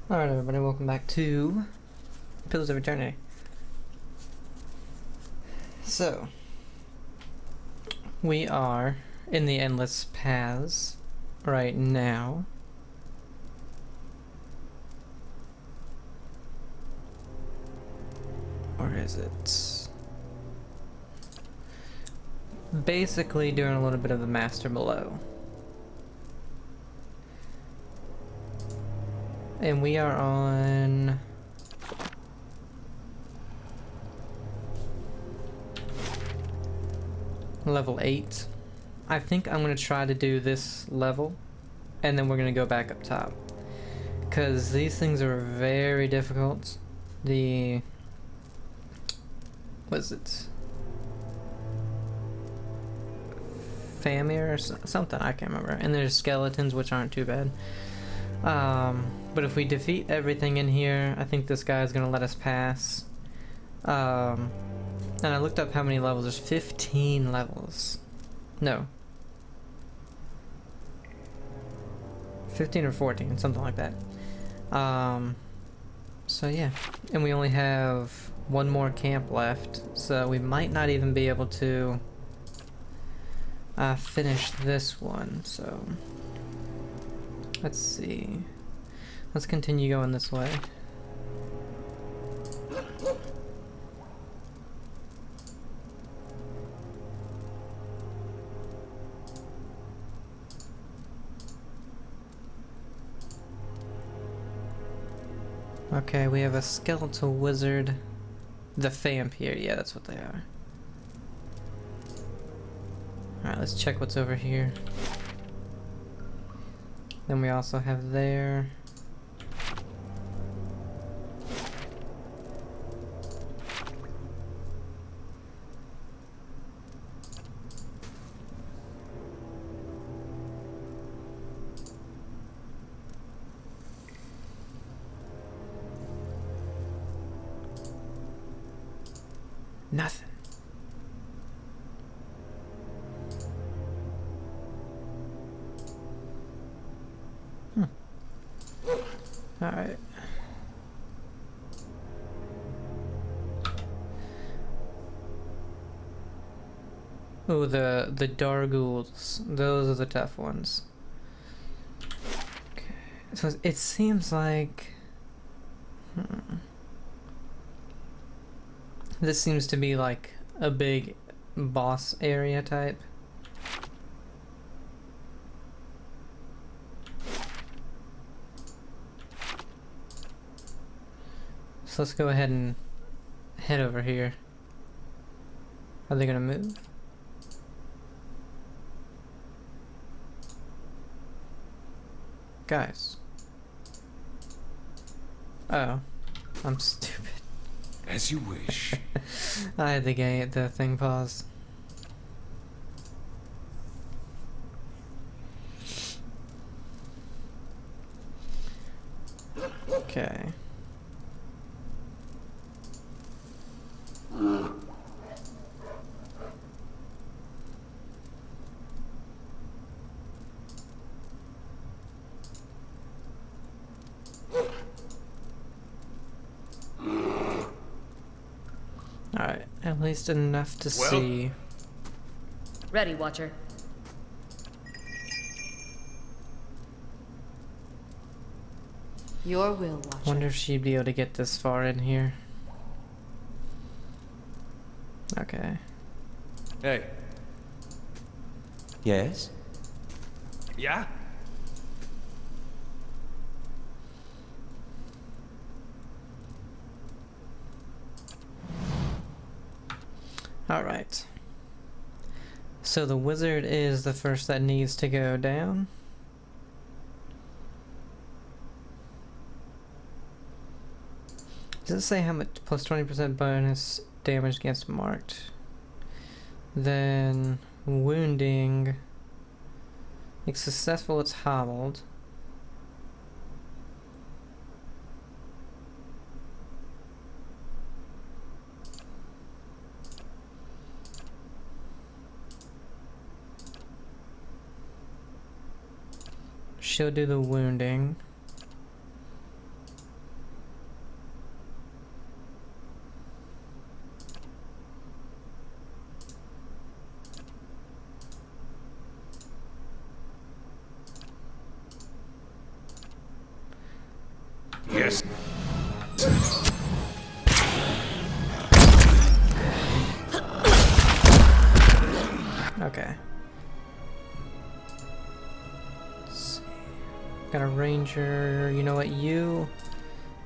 Alright everybody, welcome back to Pillars of Eternity. So, we are in the Endless Paths right now. Or is it? Basically doing a little bit of the Master Below. And we are on level 8. I think I'm going to try to do this level and then we're going to go back up top. Because these things are very difficult. What is it? Famir or something, I can't remember. And there's skeletons, which aren't too bad. But if we defeat everything in here, I think this guy is going to let us pass. And I looked up how many levels. There's 15 levels. No. 15 or 14, something like that. So yeah. And we only have one more camp left, so we might not even be able to finish this one, so let's see. Let's continue going this way. Okay, we have a skeletal wizard. The vampire, yeah, that's what they are. Alright, let's check what's over here. Then we also have there. Nothing. Alright. Oh, the Dargools. Those are the tough ones. Okay. So it seems like... This seems to be like a big boss area type. So let's go ahead and head over here. Are they gonna move? Guys. Oh, I'm stupid. As you wish. I had the thing paused. Okay. Alright, at least enough to see. Ready, Watcher. Your will, Watcher. Wonder if she'd be able to get this far in here. Okay. Hey. Yes? Yeah? Alright. So the wizard is the first that needs to go down. Does it say how much? Plus 20% bonus damage against marked. Then wounding. If successful, it's hobbled. She'll do the wounding. Yes. Okay. Let's see. Got a ranger. You know what? You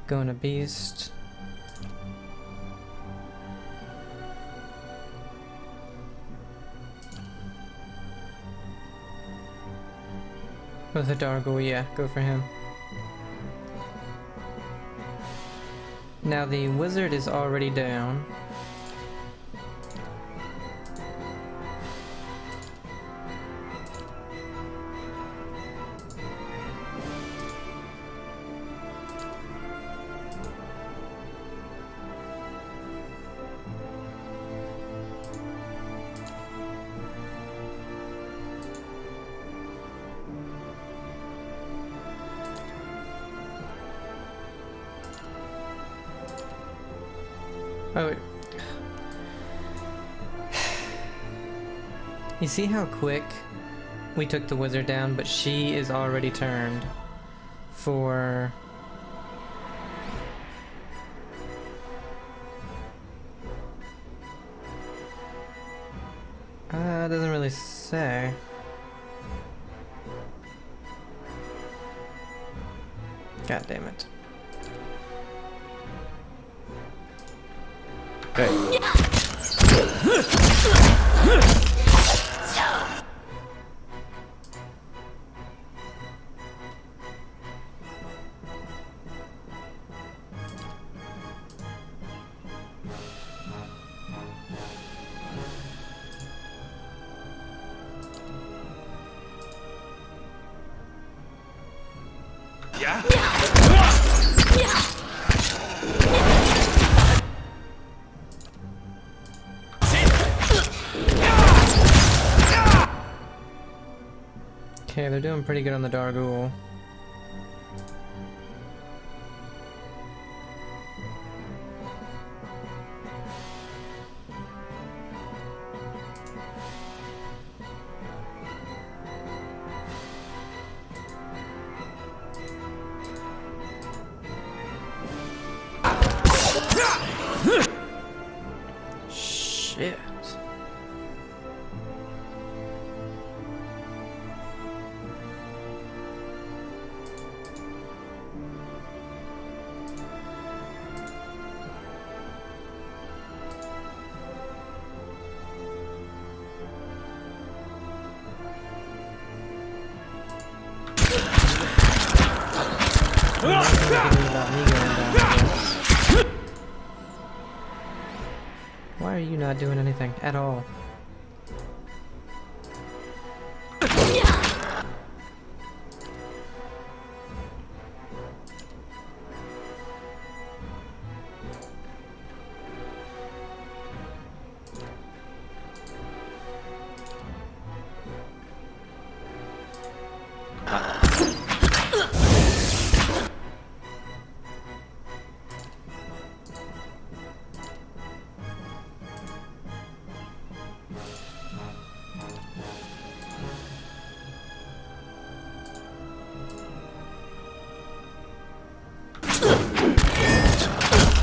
going to beast. With a Dargle, yeah, go for him. Now the wizard is already down. Oh, wait. You see how quick we took the wizard down, but she is already turned for... doesn't really say. God damn it. Hey. Yeah? Okay, they're doing pretty good on the Dargul. Shit. Why are you not doing anything at all?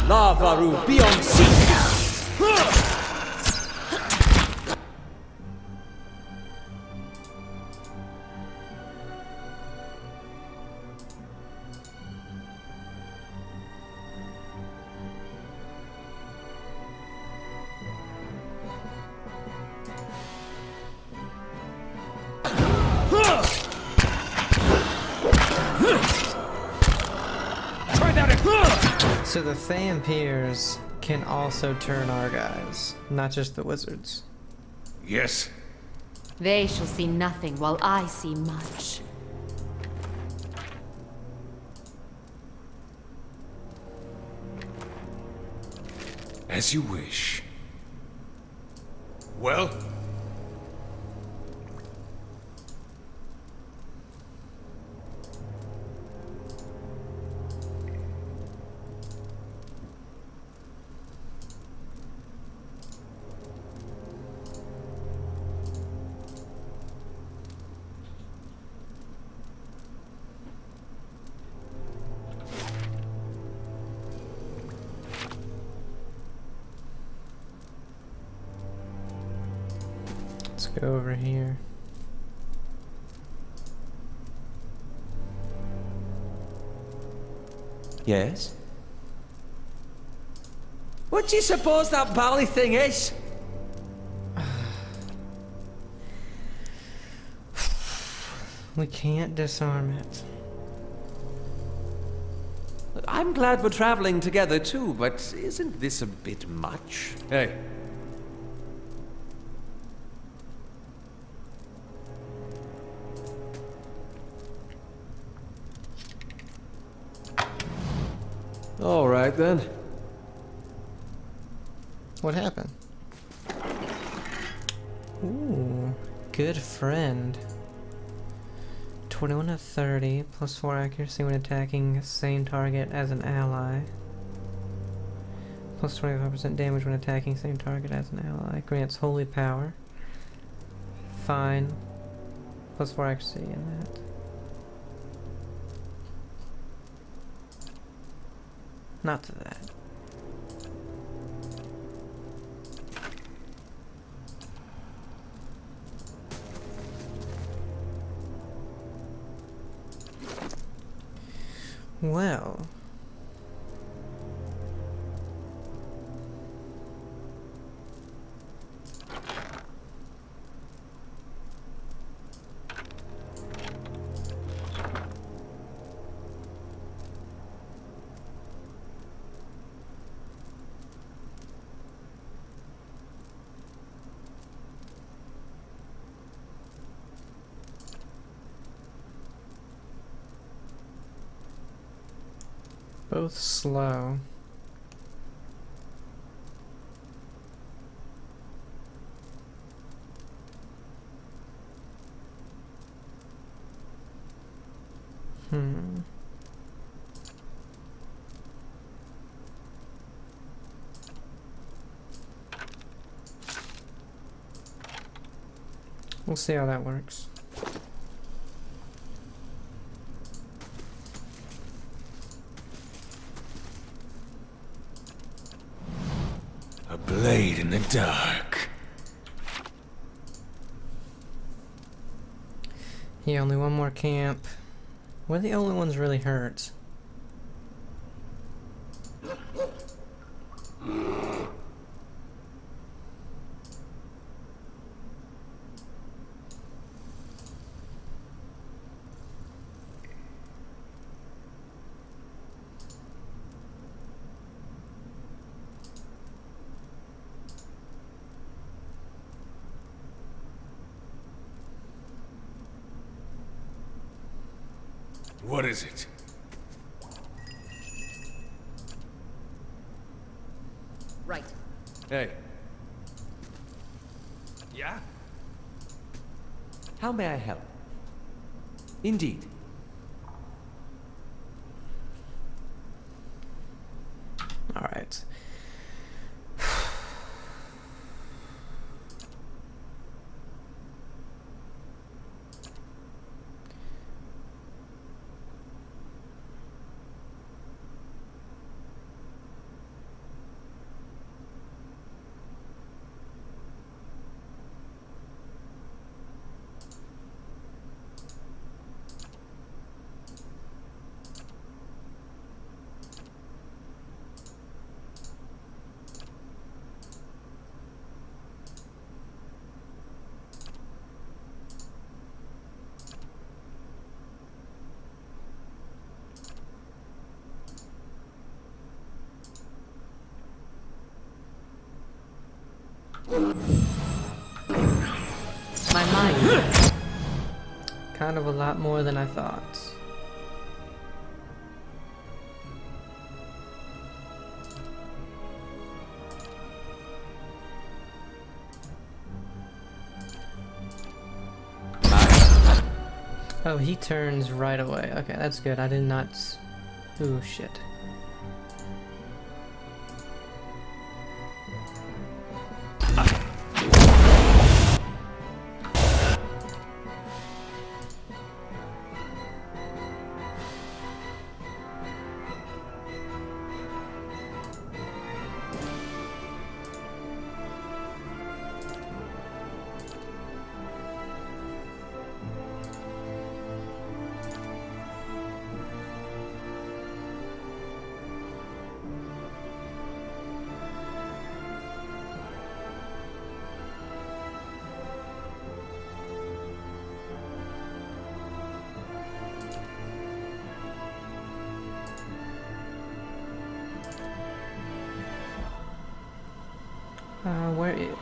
Lavaru, be on seat! So the Vampirs can also turn our guys, not just the wizards. Yes. They shall see nothing while I see much. As you wish. Well? Go over here. Yes? What do you suppose that bally thing is? We can't disarm it. I'm glad we're traveling together too, but isn't this a bit much? Hey. All right then. What happened? Ooh, good friend. 21 to 30, plus 4 accuracy when attacking same target as an ally. Plus 25% damage when attacking same target as an ally. Grants holy power. Fine. Plus 4 accuracy in that. Not to that. Well. Both slow. We'll see how that works. A blade in the dark. Yeah, only one more camp. We're the only ones really hurt. What is it? Right. Hey, Yeah? how may I help? Indeed. All right. My mind. Kind of a lot more than I thought. Oh, he turns right away. Okay, that's good. I did not... Ooh, shit.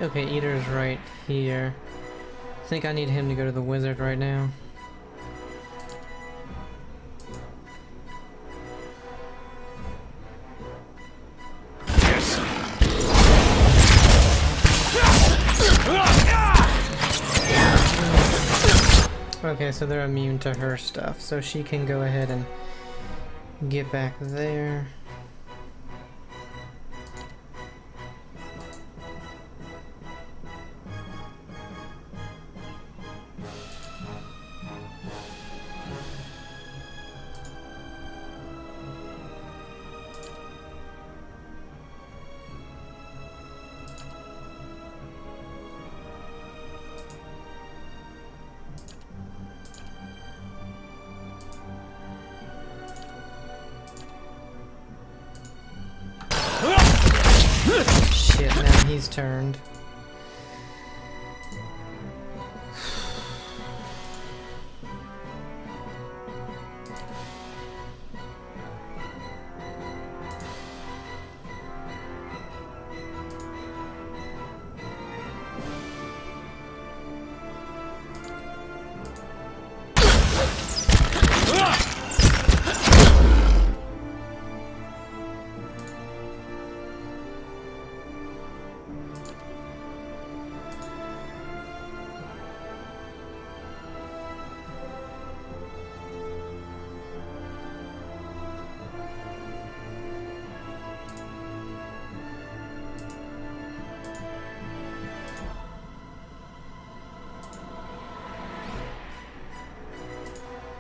Okay, Eater's right here. I think I need him to go to the wizard right now. Okay, so they're immune to her stuff, so she can go ahead and get back there. Shit, now he's turned.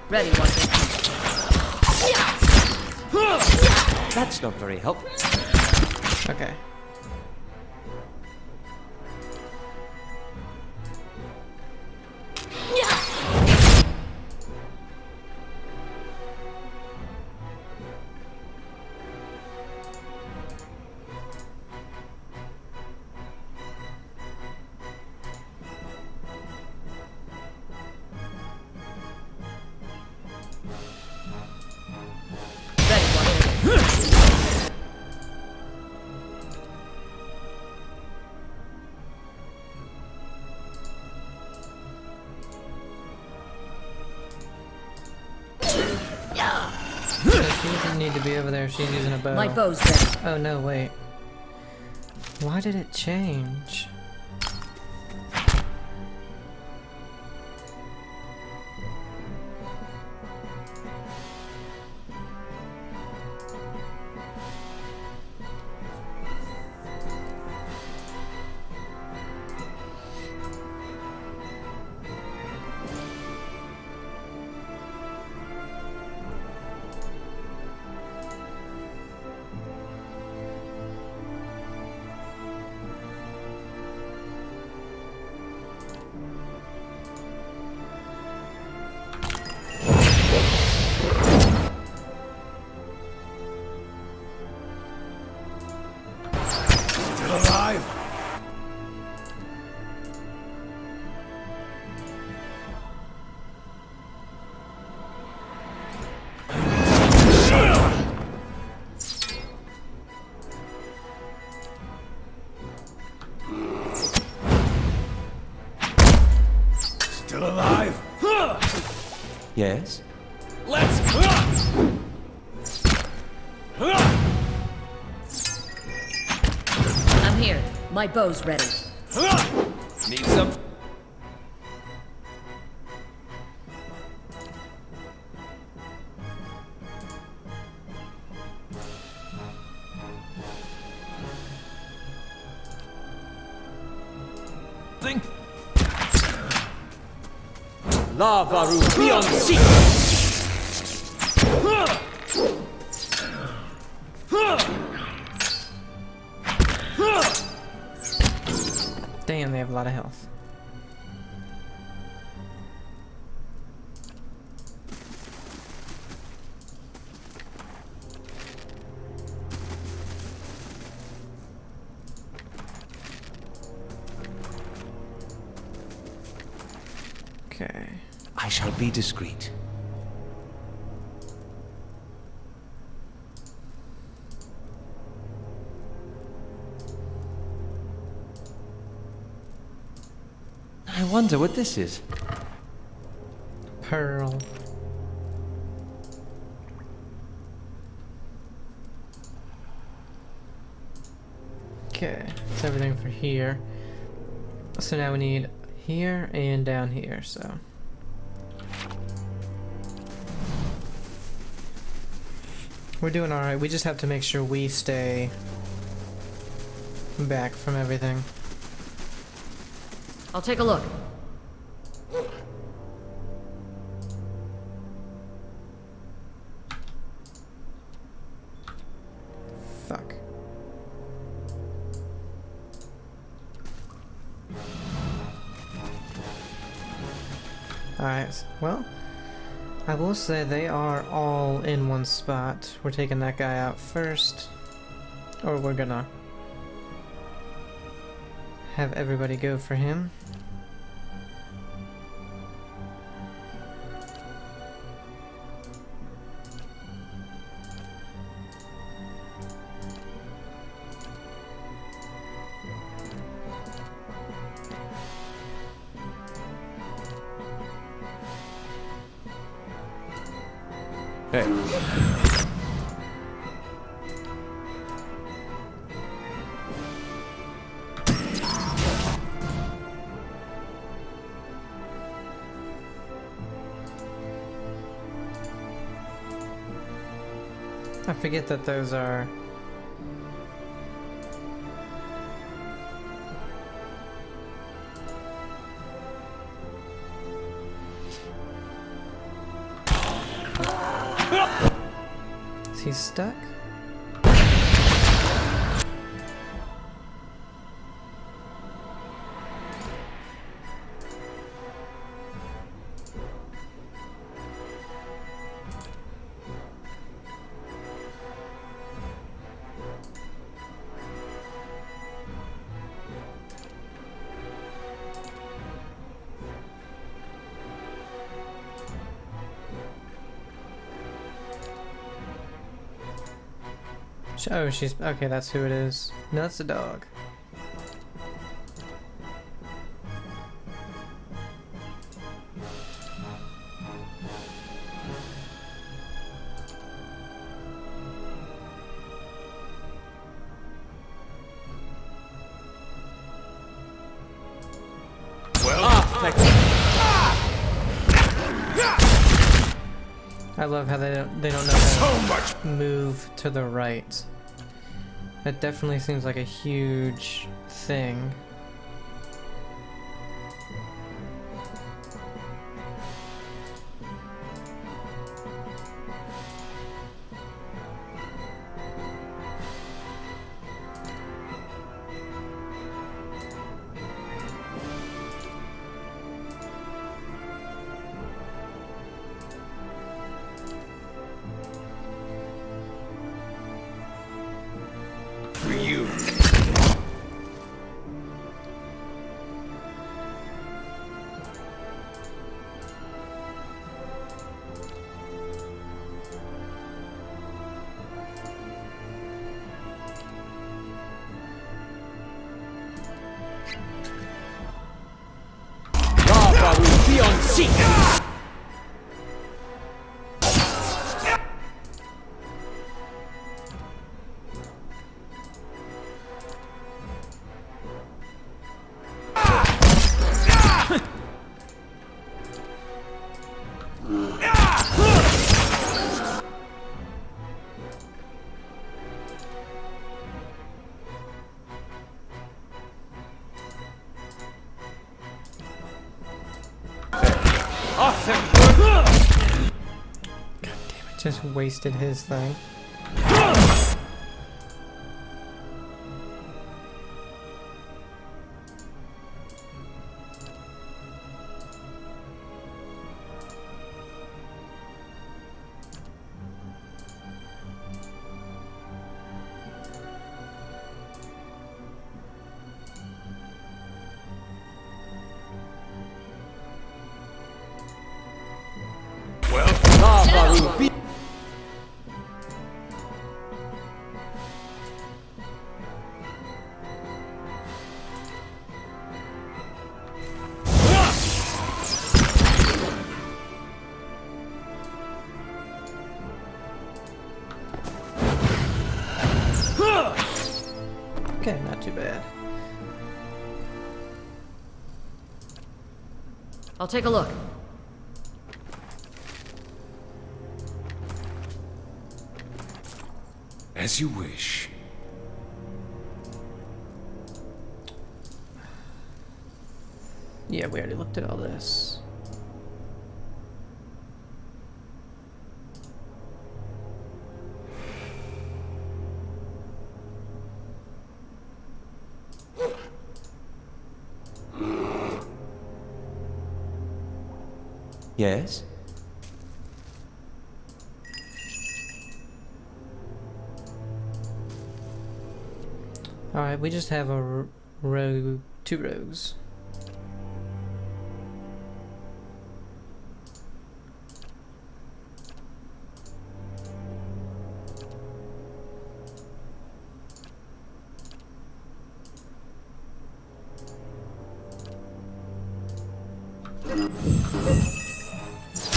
Ready, Wonder. That's not very helpful. Okay. Ready, Wonder. So she doesn't need to be over there, she's using a bow. My bow's ready. Oh no, wait. Why did it change? Still alive? Still alive? Yes? Let's I'm here. My bow's ready. Need some? Think. Lavaru beyond sea! Damn, they have a lot of health. Okay. I shall be discreet. wonder what this is. Pearl. Okay, that's everything for here. So now we need here and down here, so. We're doing alright, we just have to make sure we stay back from everything. I'll take a look. Fuck. Alright, well, I will say they are all in one spot. We're taking that guy out first, or we're gonna have everybody go for him. Hey. I forget that those are... Is he stuck? Oh, she's... Okay, that's who it is. No, that's the dog. I love how they don't know how to move to the right. That definitely seems like a huge thing. For you. Lava will be on seek. God damn it, just wasted his thing. Lava will be. Okay, not too bad. I'll take a look. As you wish. Yeah, we already looked at all this. Yes? Alright, we just have a rogue, 2 rogues.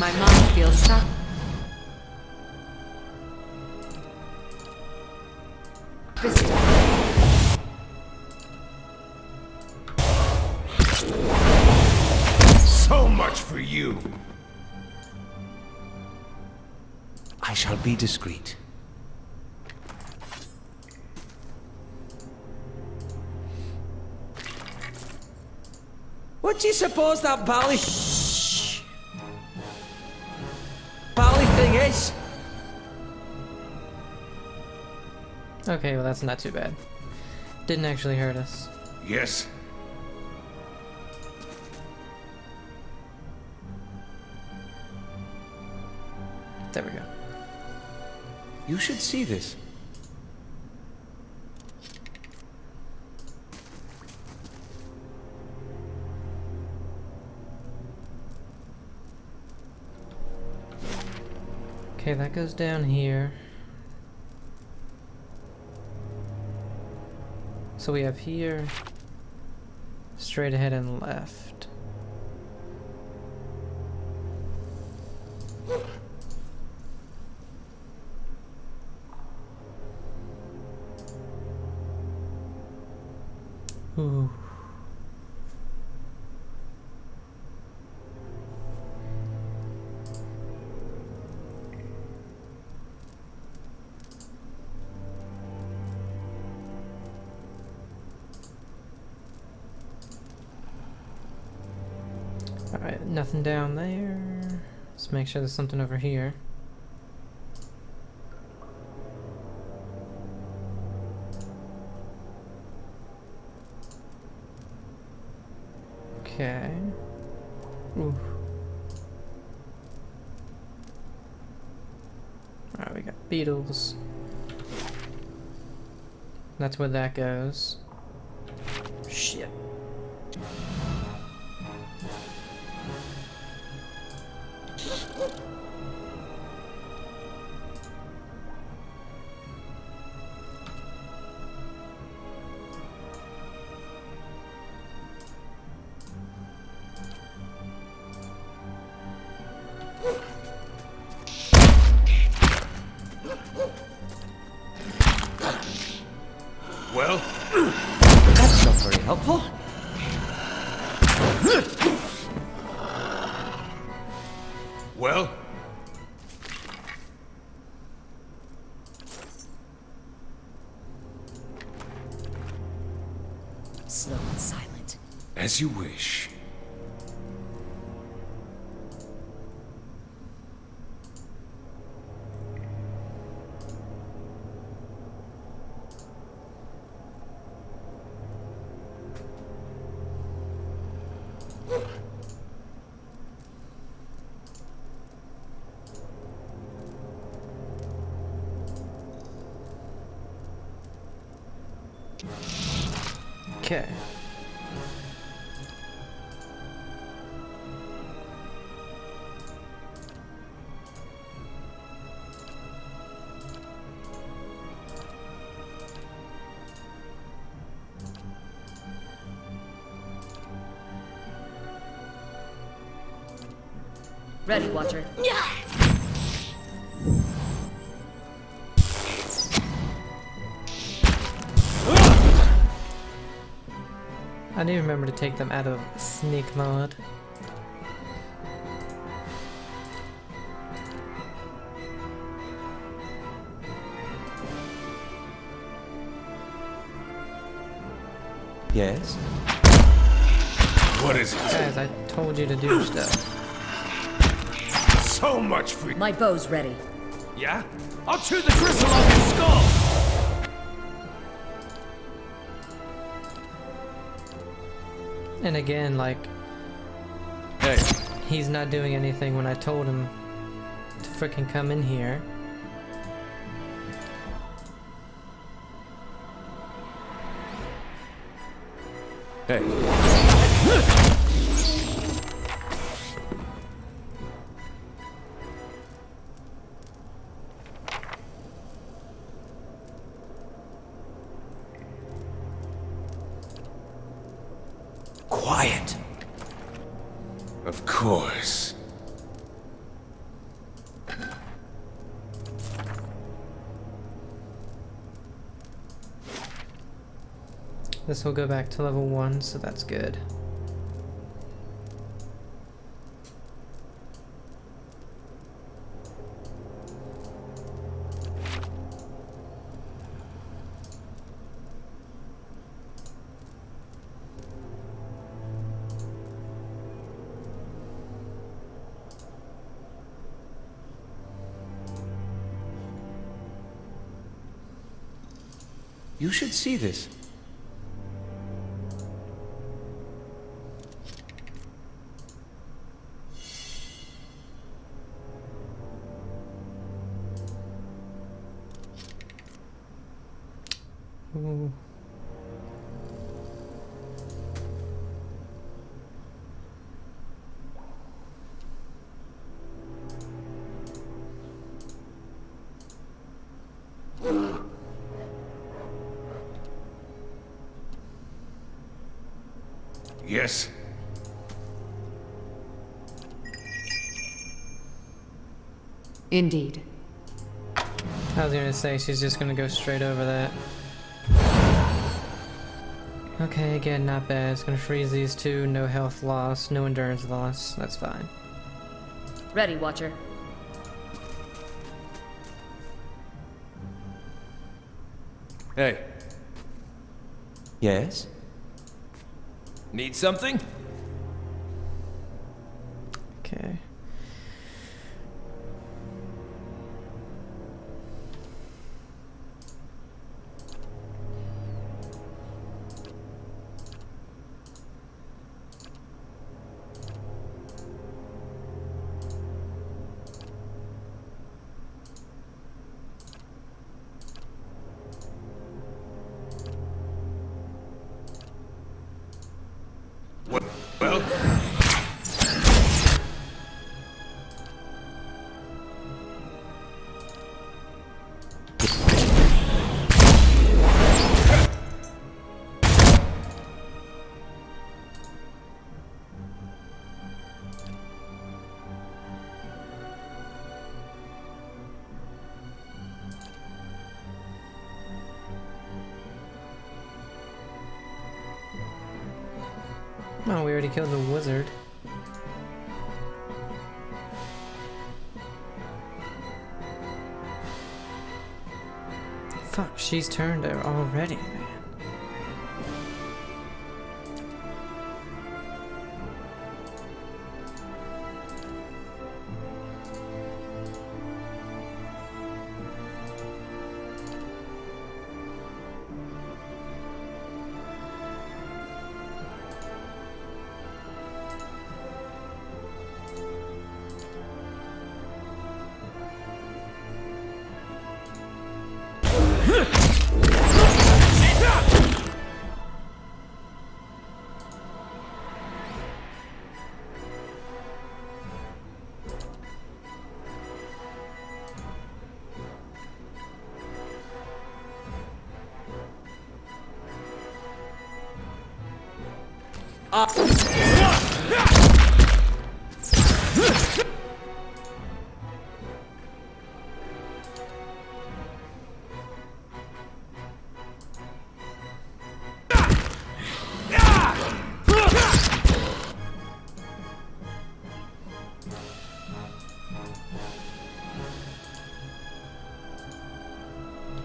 My mind feels stuck. So much for you. I shall be discreet. What do you suppose that bally thing is? Okay, well that's not too bad. Didn't actually hurt us. Yes. There we go. You should see this. Okay, that goes down here. So we have here, straight ahead and left. Ooh. Alright, nothing down there. Let's make sure there's something over here. Okay. Ooh. Alright, we got beetles. That's where that goes. Shit. Well, That's not very helpful. well, Slow and silent. as you wish. Okay. Ready, Watcher. I need to remember to take them out of sneak mode. Yes? What is it? Guys, I told you to do stuff. So much for... My bow's ready. Yeah? I'll chew the gristle off your skull! And again, like, Hey. he's not doing anything when I told him to freaking come in here. Hey. Quiet. Of course. This will go back to level 1, so that's good. You should see this. Ooh. Yes? Indeed. I was gonna say she's just gonna go straight over that. Okay, again, not bad. It's gonna freeze these two. No health loss, no endurance loss. That's fine. Ready, Watcher. Hey. Yes? Need something? Okay. Well? Oh, we already killed the wizard. Fuck, she's turned her already, man.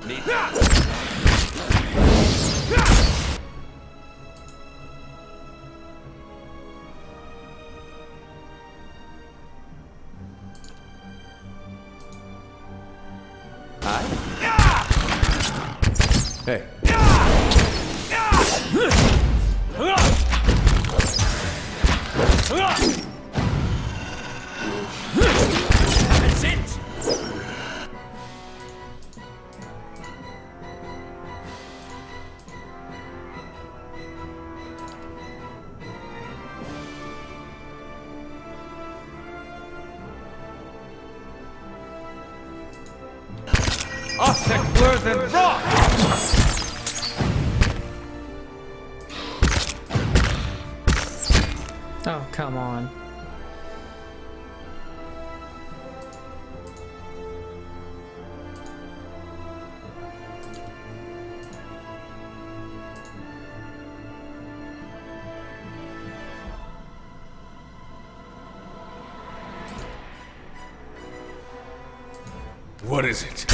Need Hey. That's it. Worth and rock! Oh, come on. What is it?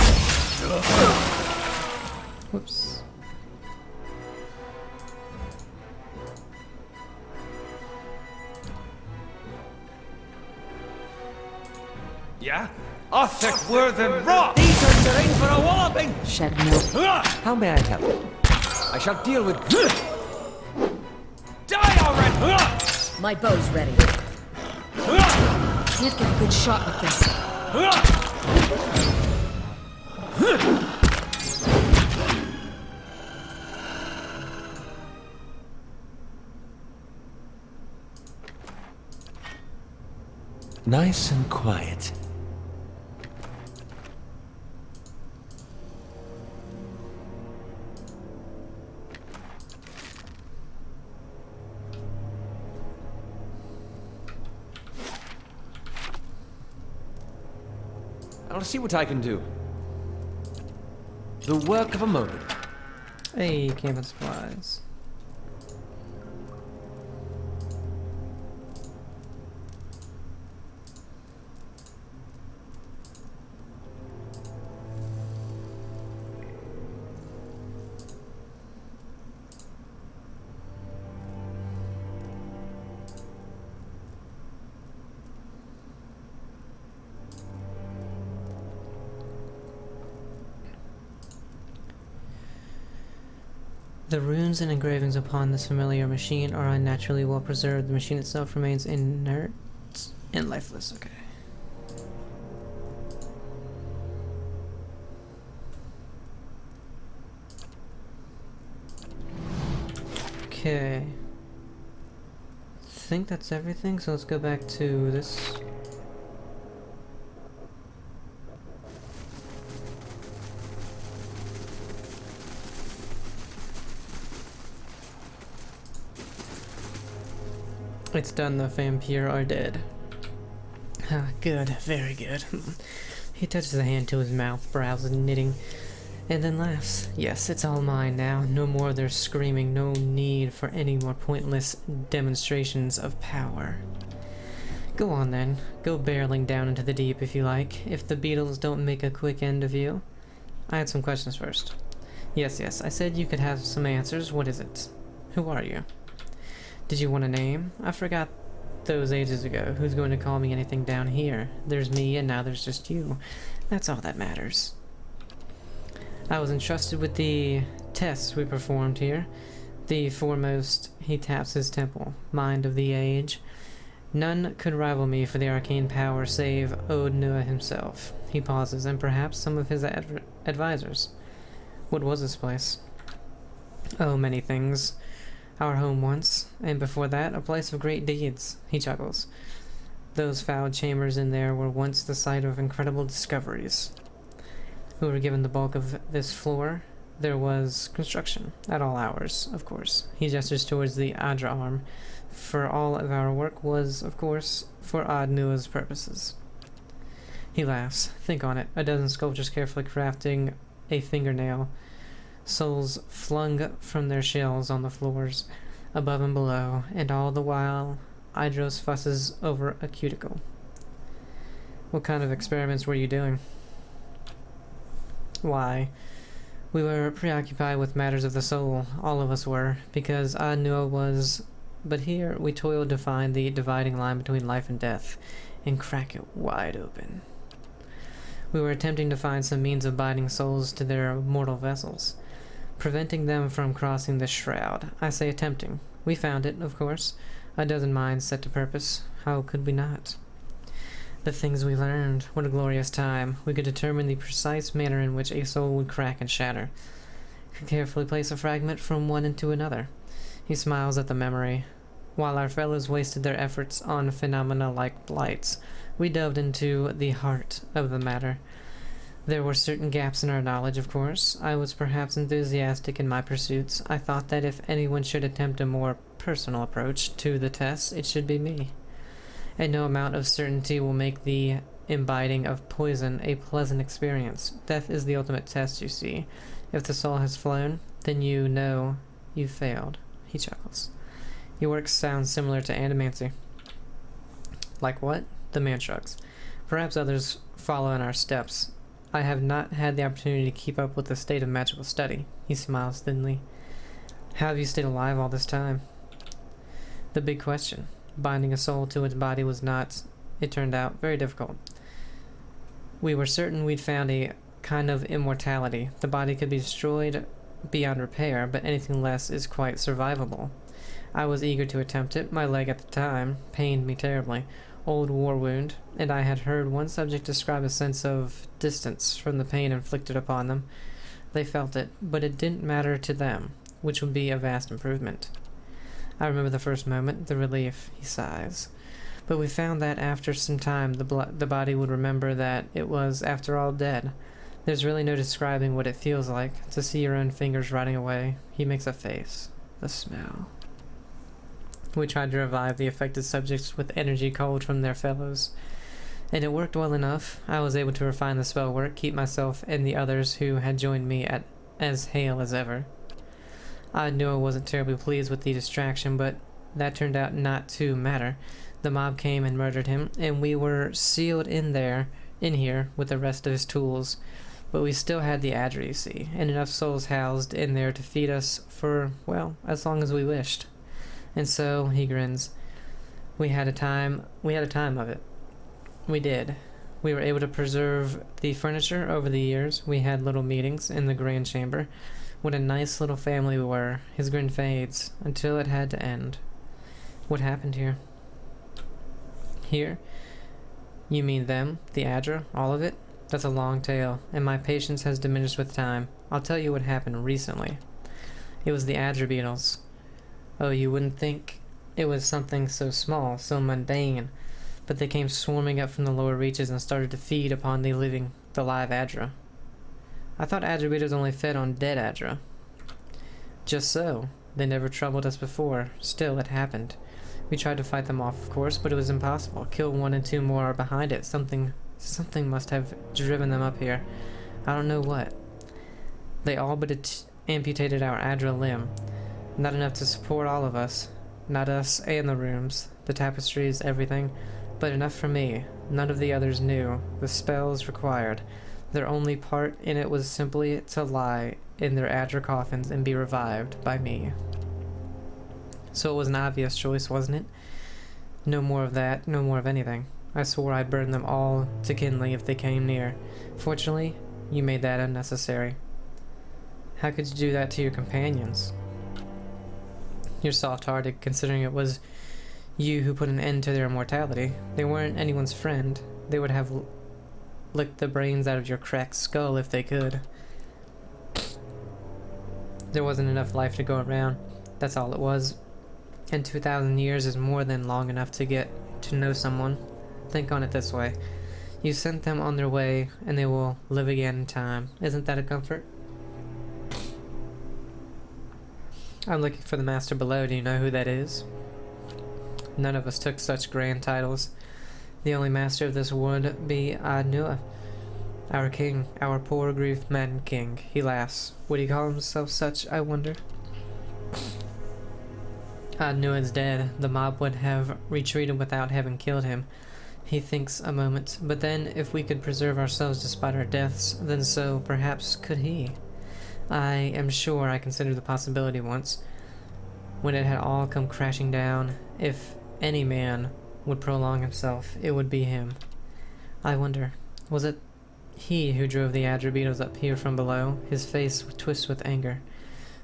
Whoops. Yeah? Arthur, Worth and rock! These are in for a walloping! Shed no. How may I help? I shall deal with... Die already! My bow's ready. Can't get a good shot with this. Nice and quiet. I'll see what I can do. The work of a moment. Hey, camping supplies. The runes and engravings upon this familiar machine are unnaturally well preserved. The machine itself remains inert and lifeless. Okay. Okay. I think that's everything, so let's go back to this. It's done, the vampire are dead. Ah, good, very good. He touches the hand to his mouth, brows knitting, and then laughs. Yes, it's all mine now. No more of their screaming, no need for any more pointless demonstrations of power. Go on then, go barreling down into the deep if you like, if the beetles don't make a quick end of you. I had some questions first. Yes, I said you could have some answers. What is it? Who are you? Did you want a name? I forgot those ages ago. Who's going to call me anything down here? There's me, and now there's just you. That's all that matters. I was entrusted with the tests we performed here. The foremost, he taps his temple. Mind of the age. None could rival me for the arcane power save Odnua himself. He pauses, and perhaps some of his advisors. What was this place? Oh, many things. Our home once, and before that, a place of great deeds. He chuckles. Those foul chambers in there were once the site of incredible discoveries. We were given the bulk of this floor. There was construction, at all hours, of course. He gestures towards the Adra arm. For all of our work was, of course, for Odnua's purposes. He laughs. Think on it. A dozen sculptures carefully crafting a fingernail. Souls flung from their shells on the floors, above and below, and all the while Idros fusses over a cuticle. What kind of experiments were you doing? Why, We were preoccupied with matters of the soul, all of us were, because I knew I was. But here we toiled to find the dividing line between life and death, and crack it wide open. We were attempting to find some means of binding souls to their mortal vessels, preventing them from crossing the shroud. I say attempting. We found it, of course. A dozen minds set to purpose. How could we not? The things we learned. What a glorious time. We could determine the precise manner in which a soul would crack and shatter. Could carefully place a fragment from one into another. He smiles at the memory. While our fellows wasted their efforts on phenomena like blights, we delved into the heart of the matter. There were certain gaps in our knowledge, of course. I was perhaps enthusiastic in my pursuits. I thought that if anyone should attempt a more personal approach to the test, it should be me. And no amount of certainty will make the imbibing of poison a pleasant experience. Death is the ultimate test, you see. If the soul has flown, then you know you failed. He chuckles. Your work sounds similar to animancy. Like what? The man shrugs. Perhaps others follow in our steps. I have not had the opportunity to keep up with the state of magical study. He smiles thinly. How have you stayed alive all this time? The big question. Binding a soul to its body was not, it turned out, very difficult. We were certain we'd found a kind of immortality. The body could be destroyed beyond repair, but anything less is quite survivable. I was eager to attempt it. My leg at the time pained me terribly. Old war wound, and I had heard one subject describe a sense of distance from the pain inflicted upon them. They felt it, but it didn't matter to them, which would be a vast improvement. I remember the first moment, the relief. He sighs. But we found that after some time the body would remember that it was, after all, dead. There's really no describing what it feels like, to see your own fingers rotting away. He makes a face. The smell. We tried to revive the affected subjects with energy culled from their fellows, and it worked well enough. I was able to refine the spell work, keep myself and the others who had joined me at as hale as ever. I knew I wasn't terribly pleased with the distraction, but that turned out not to matter. The mob came and murdered him, and we were sealed in here, with the rest of his tools. But we still had the Adder, you see, and enough souls housed in there to feed us for, well, as long as we wished. And so, he grins, we had a time of it. We did. We were able to preserve the furniture over the years. We had little meetings in the grand chamber. What a nice little family we were. His grin fades, until it had to end. What happened here? Here? You mean them, the Adra, all of it? That's a long tale, and my patience has diminished with time. I'll tell you what happened recently. It was the Adra beetles. Oh, you wouldn't think it was something so small, so mundane, but they came swarming up from the lower reaches and started to feed upon the live Adra. I thought Adra beetles only fed on dead Adra. Just so. They never troubled us before. Still, it happened. We tried to fight them off, of course, but it was impossible. Kill one and two more are behind it. Something must have driven them up here. I don't know what. They all but amputated our Adra limb. Not enough to support all of us. Not us and the rooms, the tapestries, everything. But enough for me. None of the others knew. The spells required. Their only part in it was simply to lie in their Adra coffins and be revived by me. So it was an obvious choice, wasn't it? No more of that, no more of anything. I swore I'd burn them all to kindling if they came near. Fortunately, you made that unnecessary. How could you do that to your companions? You're soft-hearted, considering it was you who put an end to their immortality. They weren't anyone's friend. They would have licked the brains out of your cracked skull if they could. There wasn't enough life to go around. That's all it was. And 2,000 years is more than long enough to get to know someone. Think on it this way. You sent them on their way, and they will live again in time. Isn't that a comfort? I'm looking for the master below. Do you know who that is? None of us took such grand titles. The only master of this would be Adnua, our king, our poor grief maddened king. He laughs. Would he call himself such, I wonder? Adnua's dead. The mob would have retreated without having killed him. He thinks a moment. But then, if we could preserve ourselves despite our deaths, then so, perhaps, could he. I am sure I considered the possibility once, when it had all come crashing down. If any man would prolong himself, it would be him. I wonder, was it he who drove the Adrobetos up here from below, his face twists with anger?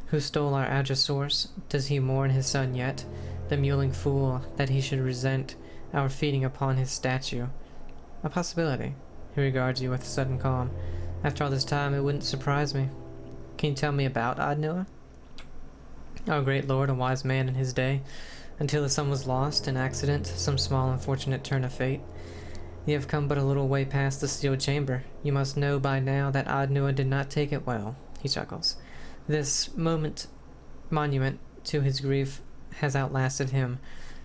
Who stole our Adrosaurus? Does he mourn his son yet? The mewling fool, that he should resent our feeding upon his statue. A possibility. He regards you with sudden calm. After all this time, it wouldn't surprise me. Can you tell me about Adnua? Our great lord, a wise man in his day, until his son was lost, an accident, some small unfortunate turn of fate. You have come but a little way past the sealed chamber. You must know by now that Adnua did not take it well. He chuckles. This monument to his grief has outlasted him,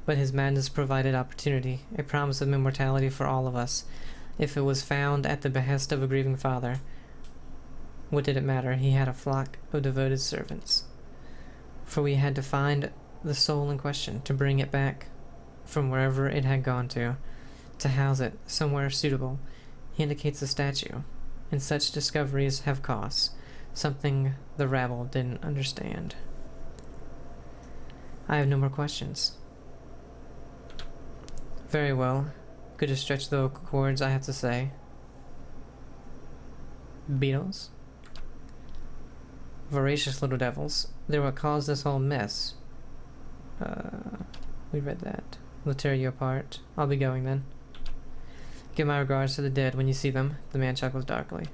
but his madness provided opportunity, a promise of immortality for all of us. If it was found at the behest of a grieving father, what did it matter? He had a flock of devoted servants. For we had to find the soul in question, to bring it back from wherever it had gone to house it somewhere suitable. He indicates a statue, and such discoveries have costs, something the rabble didn't understand. I have no more questions. Very well. Good to stretch the vocal cords, I have to say. Beetles? Voracious little devils. They're what caused this whole mess. We read that. They'll tear you apart. I'll be going then. Give my regards to the dead when you see them. The man chuckles darkly.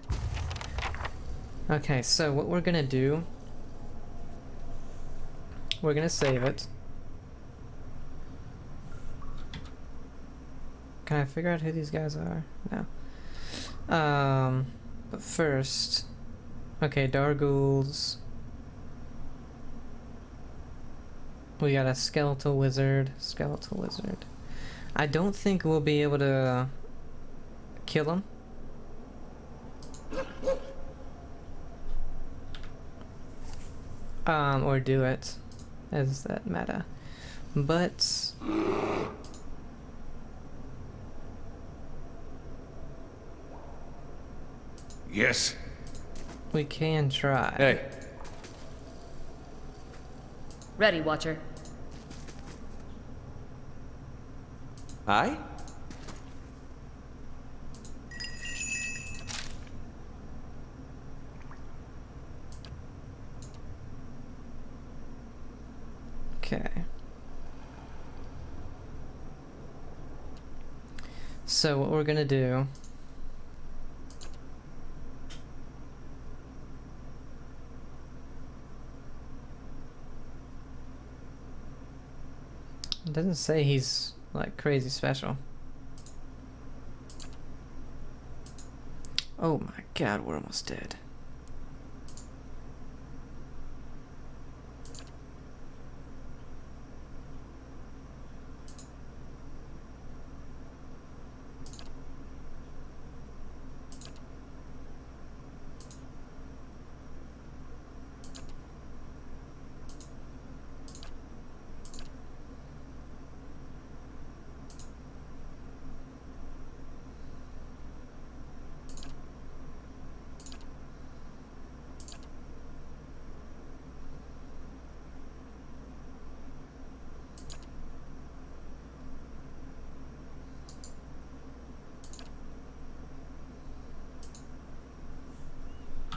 Okay, so what we're gonna do... We're gonna save it. Can I figure out who these guys are? No. But first... Okay, Dargools. We got a skeletal wizard. Skeletal wizard. I don't think we'll be able to kill him. Or do it. As that matter. But... Yes. we can try. Hey. Ready, Watcher. Aye? Okay. So what we're gonna do... It doesn't say he's like crazy special. Oh my god, we're almost dead.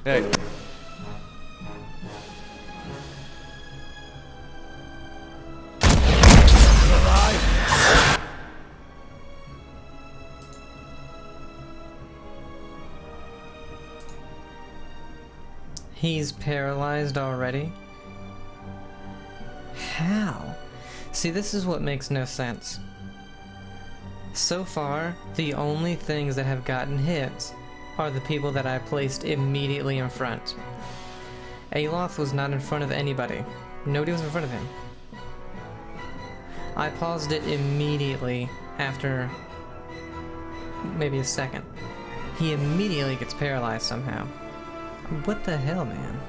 Hey. He's paralyzed already? How? See, this is what makes no sense. So far, the only things that have gotten hit are the people that I placed immediately in front. Aloth was not in front of anybody. Nobody was in front of him. I paused it immediately after maybe a second. He immediately gets paralyzed somehow. What the hell, man?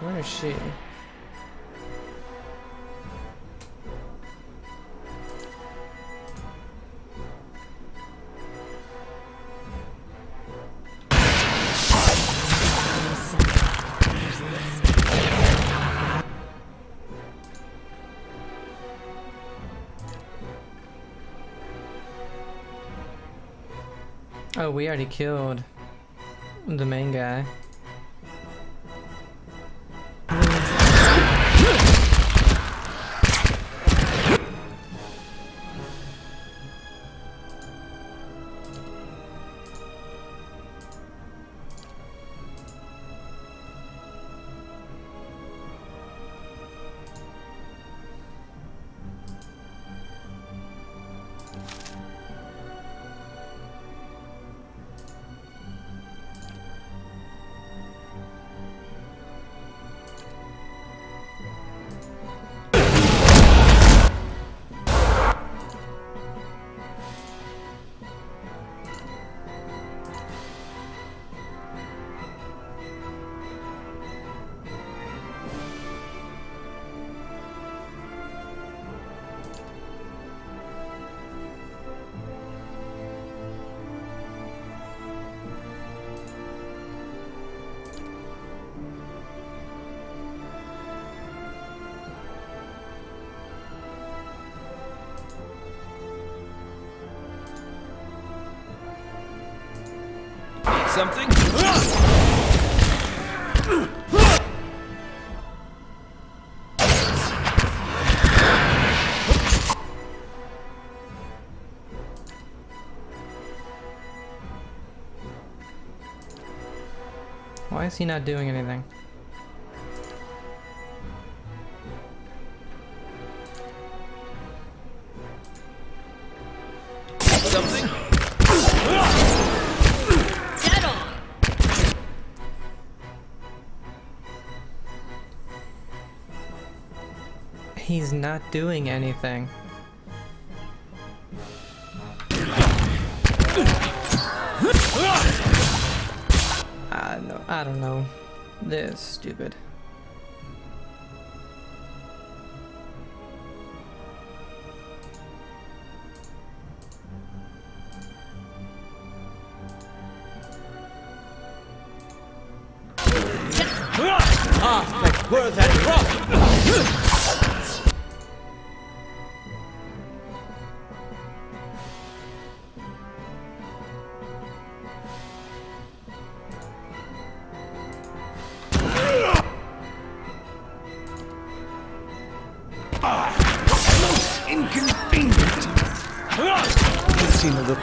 Where is she? Oh, we already killed the main guy. Something? Why is he not doing anything? Something? Dead on! He's not doing anything. I don't know. This is stupid. Worth that rock! Inconvenient. You've seen a look.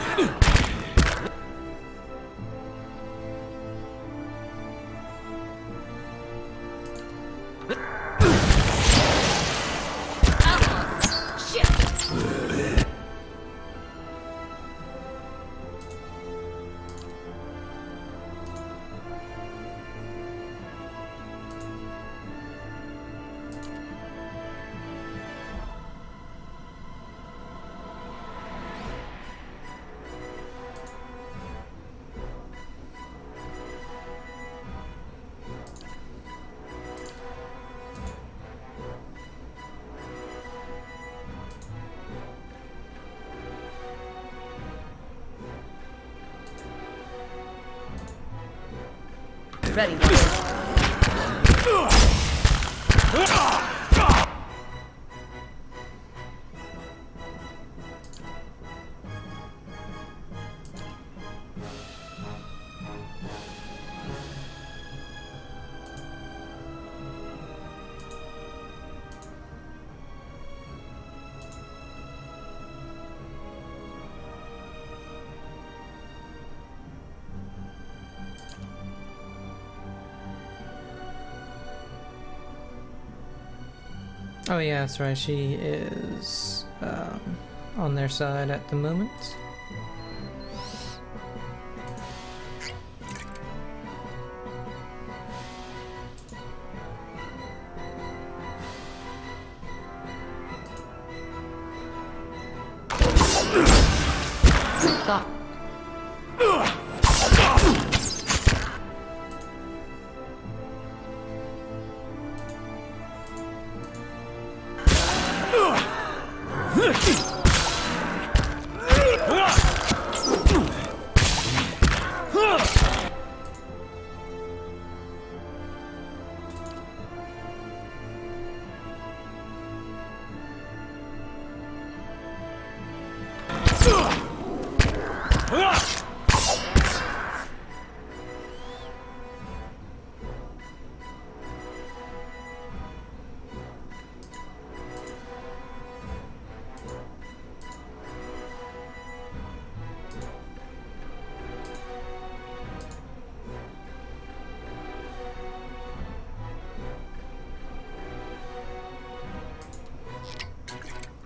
Ready, Watcher. Oh yeah, that's right. She is on their side at the moment. Stop.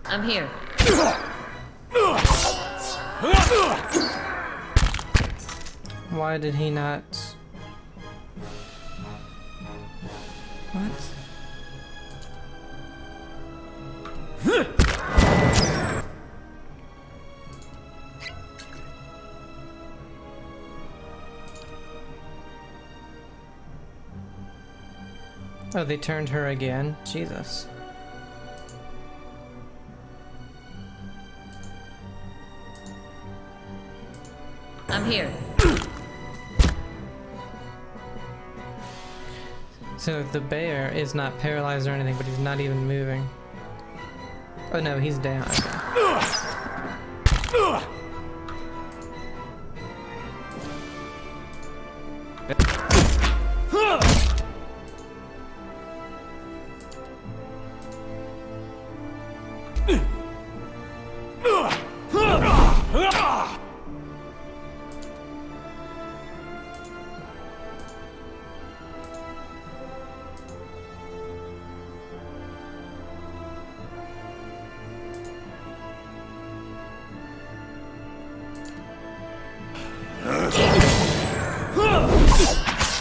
I'm here. Why did he not? What? Oh, they turned her again? Jesus. I'm here. So the bear is not paralyzed or anything, but he's not even moving. Oh no, he's down.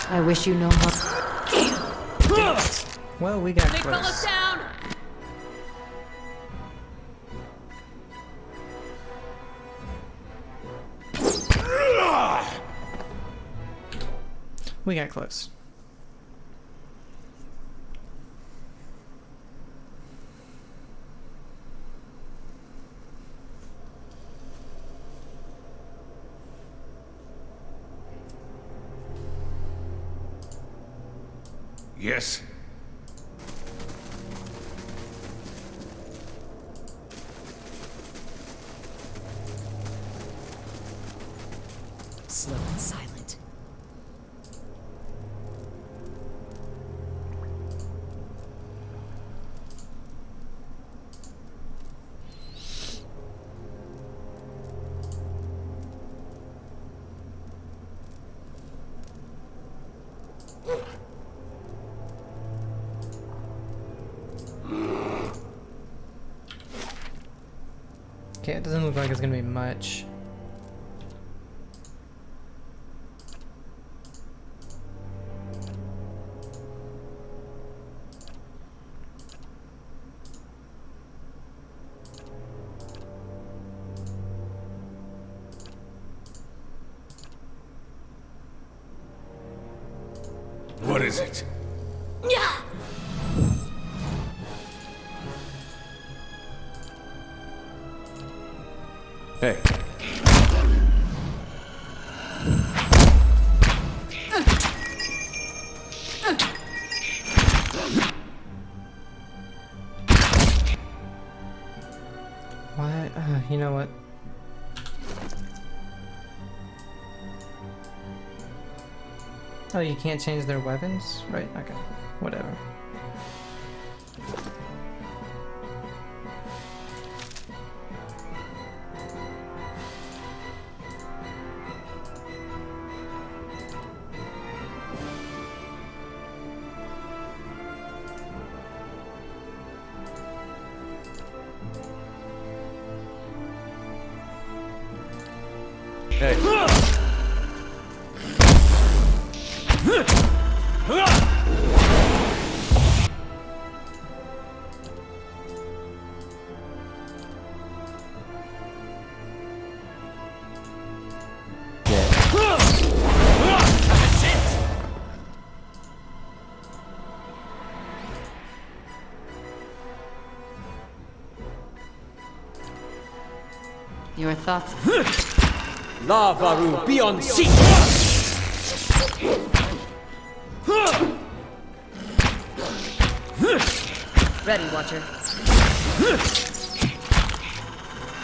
I wish you no harm. Well, we got Big fella's close. down! We got close. Yes. Slow and silent. Okay, it doesn't look like it's gonna be much. What is it? Hey. Why? You know what? Oh, you can't change their weapons? Right, okay. Whatever. Hey. Your thoughts? Lavaru, be on seat! Ready, Watcher.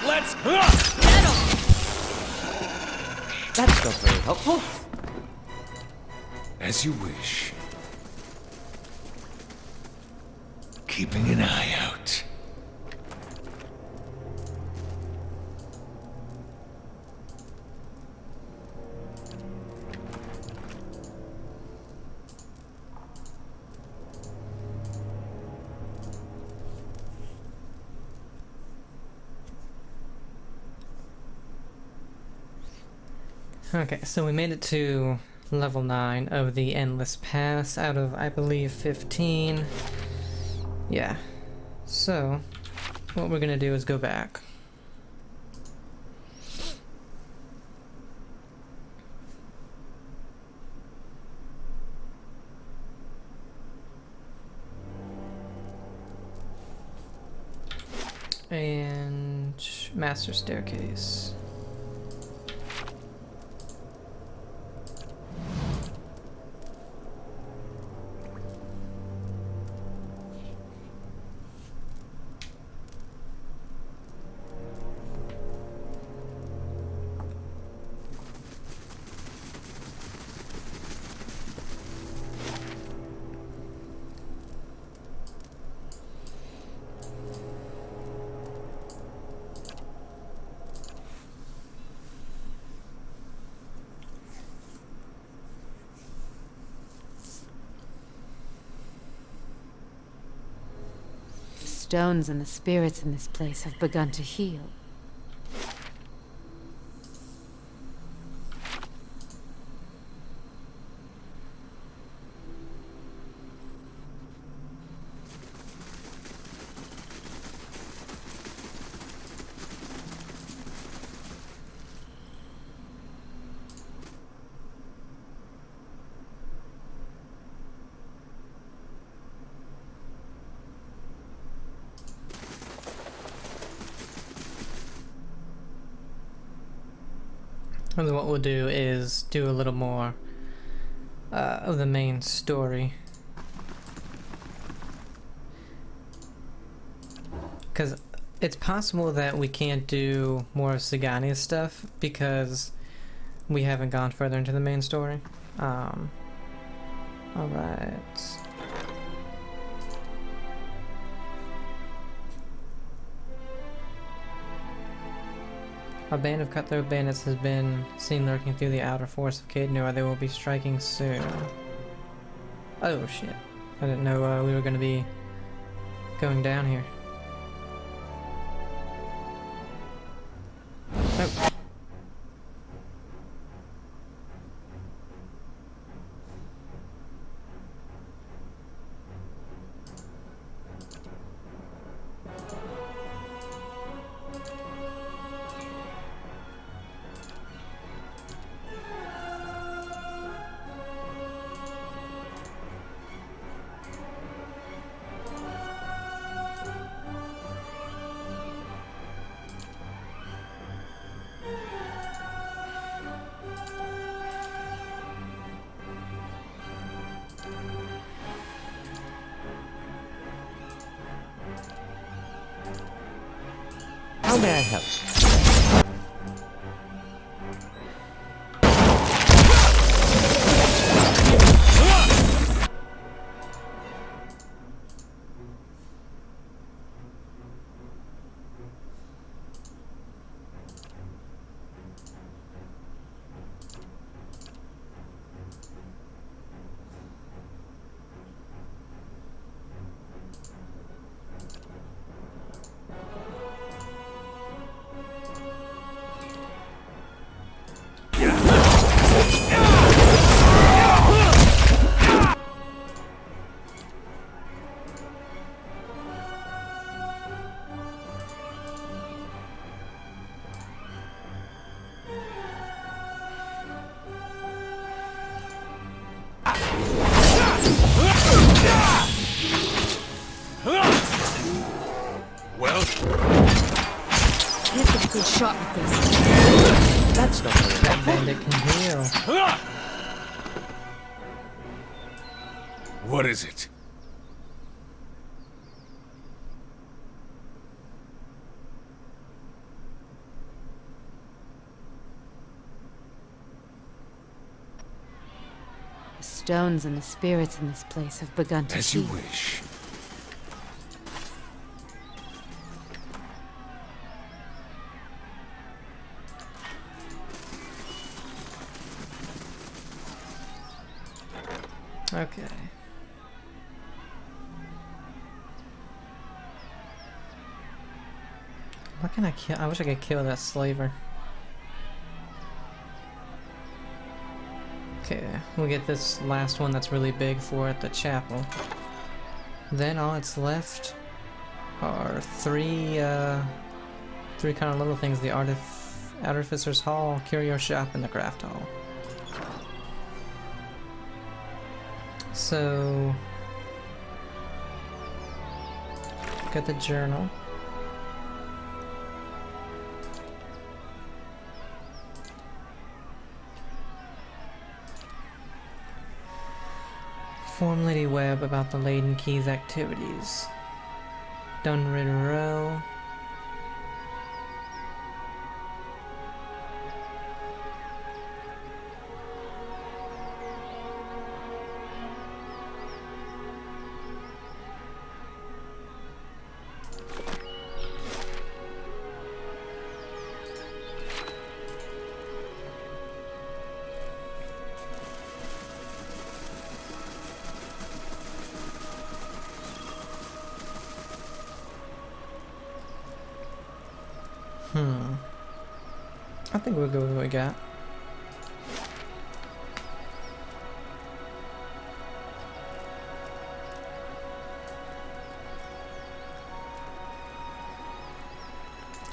Let's Get on! That's not very helpful. As you wish. Keeping an eye out. Okay, so we made it to level 9 of the Endless Pass out of, I believe, 15. Yeah. So, what we're gonna do is go back. And Master Staircase. The stones and the spirits in this place have begun to heal. And then what we'll do is do a little more of the main story. Because it's possible that we can't do more of Sigania's stuff because we haven't gone further into the main story. Alright. A band of cutthroat bandits has been seen lurking through the outer forest of Cadenor. They will be striking soon. Oh shit. I didn't know we were going to be going down here. Oh. How may I help? Well, Can't get a good shot with this. That's not very That bandit can heal. what is it? stones and the spirits in this place have begun to As you feed. wish. Okay. What can I kill? I wish I could kill that slaver. Okay, we'll get this last one that's really big for at the chapel. Then all that's left are three kind of little things: the Artificer's Hall, Curio Shop, and the Craft Hall. So, got the journal. Inform Lady Webb about the Laden Keys activities. Dunrid Row. I think we'll go with what we got.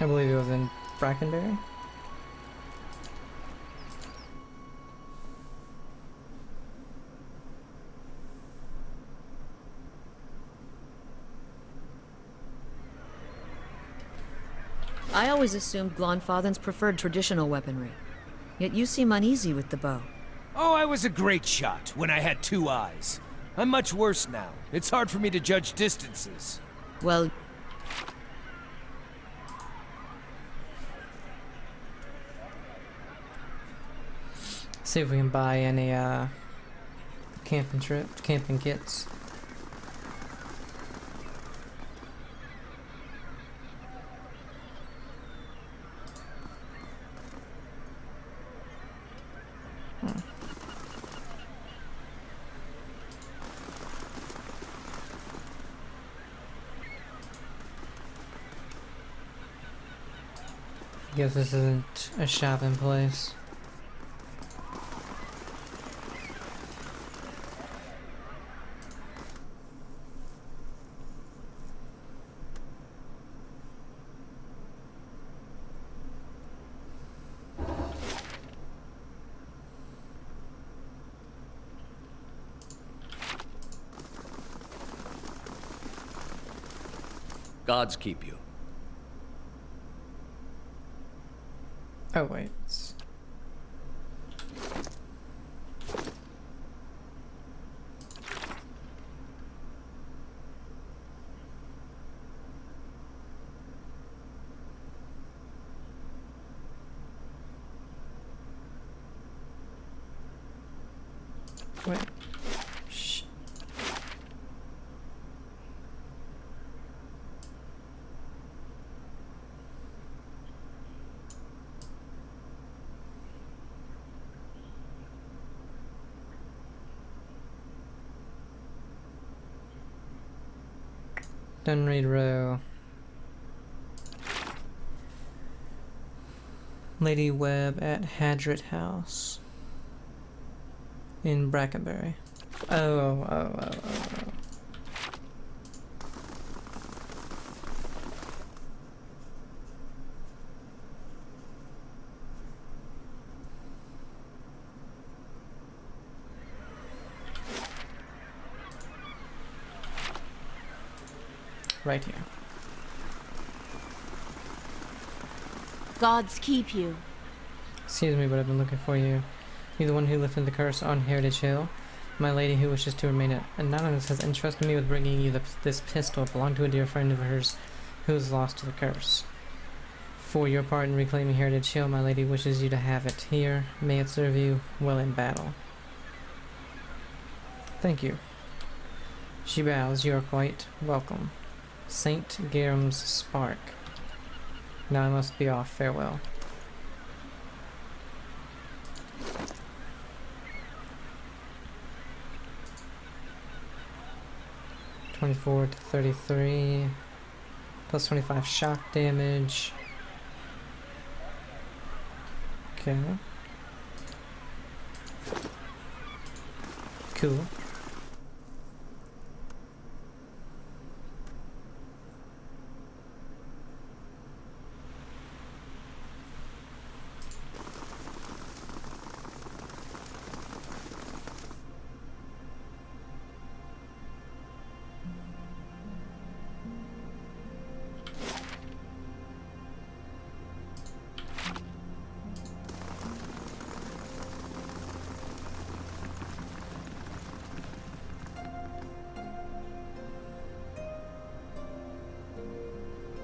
I believe it was in Brackenberry. I always assumed Glonfathen's preferred traditional weaponry. Yet you seem uneasy with the bow. Oh, I was a great shot when I had 2 eyes. I'm much worse now. It's hard for me to judge distances. Well, See if we can buy any camping kits. Guess this isn't a shopping place. Gods keep you. Oh wait. Wait. Shh. Dunreed Row. Lady Webb at Hadrit House in Brackenberry. Oh. Right here. Gods keep you. Excuse me, but I've been looking for you. You're the one who lifted the curse on Heritage Hill. My lady who wishes to remain anonymous has entrusted me with bringing you this pistol. It belonged to a dear friend of hers who was lost to the curse. For your part in reclaiming Heritage Hill, my lady wishes you to have it here. May it serve you well in battle. Thank you. She bows. You are quite welcome. Saint Garam's Spark. Now I must be off. Farewell. +24 to 33. +25 shock damage. Okay. Cool.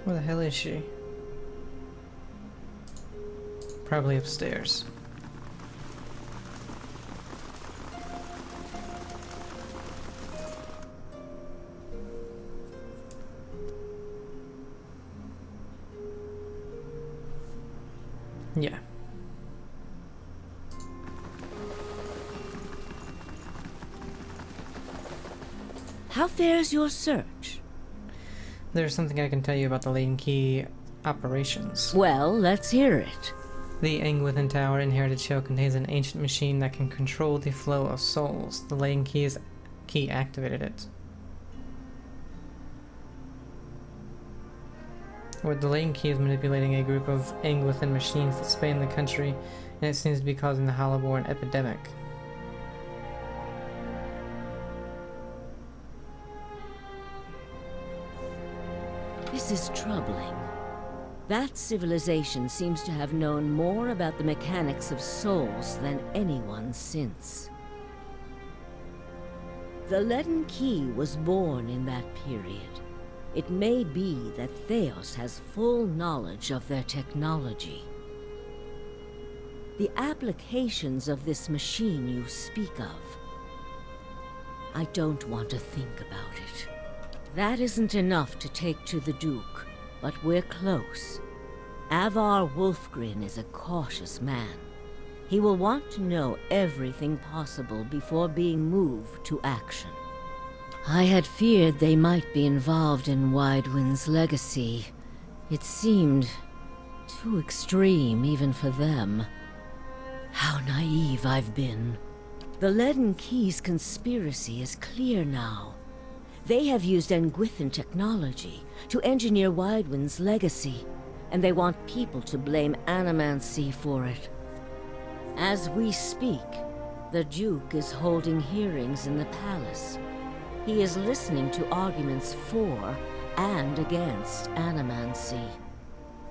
Where the hell is she? Probably upstairs. Yeah. How fares your search? There's something I can tell you about the Laden Key operations. Well, let's hear it. The Angwithan Tower inherited shell contains an ancient machine that can control the flow of souls. The Laden Key activated it. Where the Laden Key is manipulating a group of Angwithan machines that span the country, and it seems to be causing the Hollowborn epidemic. This is troubling. That civilization seems to have known more about the mechanics of souls than anyone since. The Leaden Key was born in that period. It may be that Theos has full knowledge of their technology. The applications of this machine you speak of, I don't want to think about it. That isn't enough to take to the Duke, but we're close. Avar Wolfgren is a cautious man. He will want to know everything possible before being moved to action. I had feared they might be involved in Widewind's legacy. It seemed too extreme even for them. How naive I've been. The Leaden Key's conspiracy is clear now. They have used Angwithan technology to engineer Widewind's legacy, and they want people to blame Animancy for it. As we speak, the Duke is holding hearings in the palace. He is listening to arguments for and against Animancy.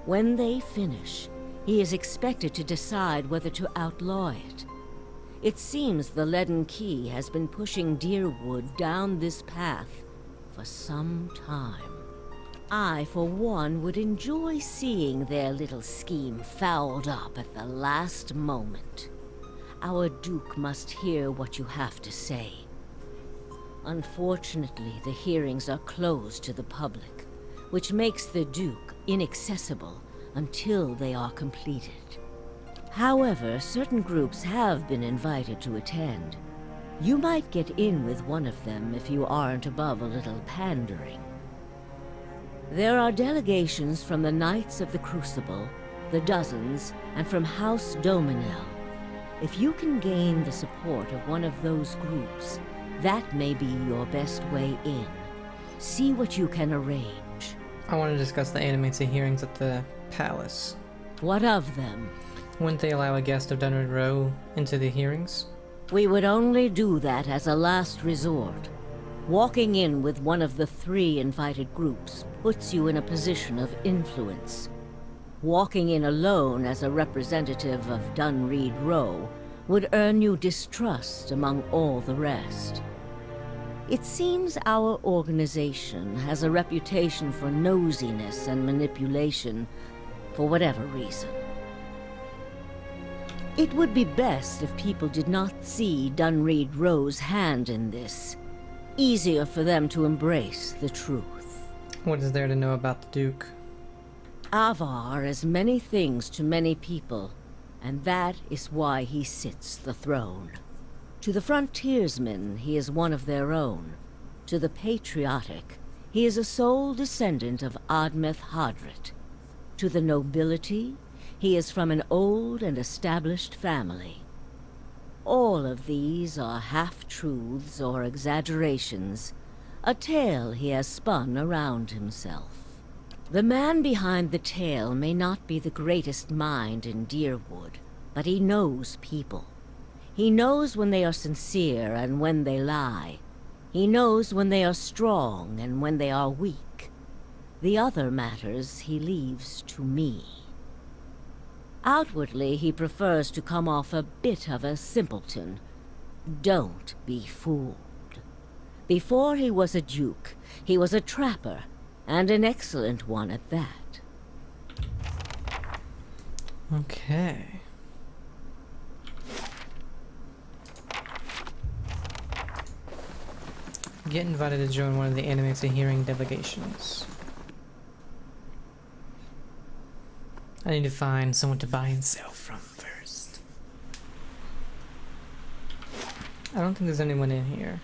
When they finish, he is expected to decide whether to outlaw it. It seems the Leaden Key has been pushing Deerwood down this path for some time. I, for one, would enjoy seeing their little scheme fouled up at the last moment. Our Duke must hear what you have to say. Unfortunately, the hearings are closed to the public, which makes the Duke inaccessible until they are completed. However, certain groups have been invited to attend. You might get in with one of them if you aren't above a little pandering. There are delegations from the Knights of the Crucible, the Dozens, and from House Dominel. If you can gain the support of one of those groups, that may be your best way in. See what you can arrange. I want to discuss the Animancy hearings at the palace. What of them? Wouldn't they allow a guest of Dunred Row into the hearings? We would only do that as a last resort. Walking in with one of the 3 invited groups puts you in a position of influence. Walking in alone as a representative of Dunreed Row would earn you distrust among all the rest. It seems our organization has a reputation for nosiness and manipulation, for whatever reason. It would be best if people did not see Dunreed Rowe's hand in this. Easier for them to embrace the truth. What is there to know about the Duke? Avar is many things to many people, and that is why he sits the throne. To the frontiersmen, he is one of their own. To the patriotic, he is a sole descendant of Admeth Hadrit. To the nobility, he is from an old and established family. All of these are half-truths or exaggerations, a tale he has spun around himself. The man behind the tale may not be the greatest mind in Deerwood, but he knows people. He knows when they are sincere and when they lie. He knows when they are strong and when they are weak. The other matters he leaves to me. Outwardly, he prefers to come off a bit of a simpleton. Don't be fooled. Before he was a duke, he was a trapper, and an excellent one at that. Okay. Get invited to join one of the Animates hearing delegations. I need to find someone to buy and sell from first. I don't think there's anyone in here.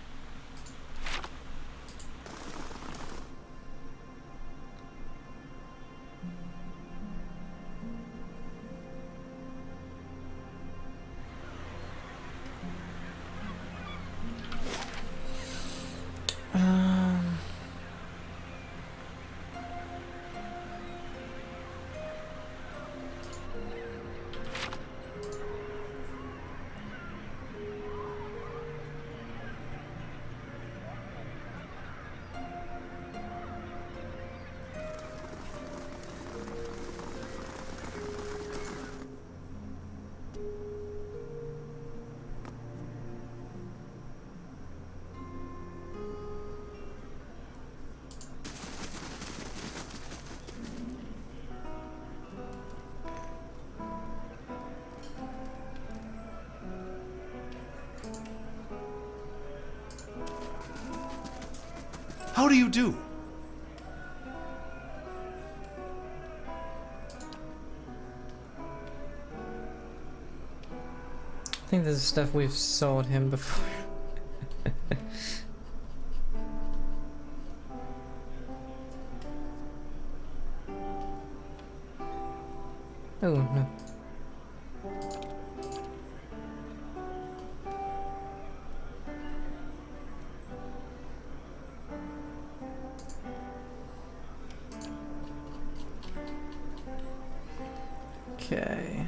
How do you do? I think this is stuff we've sold him before. Oh, no. Okay.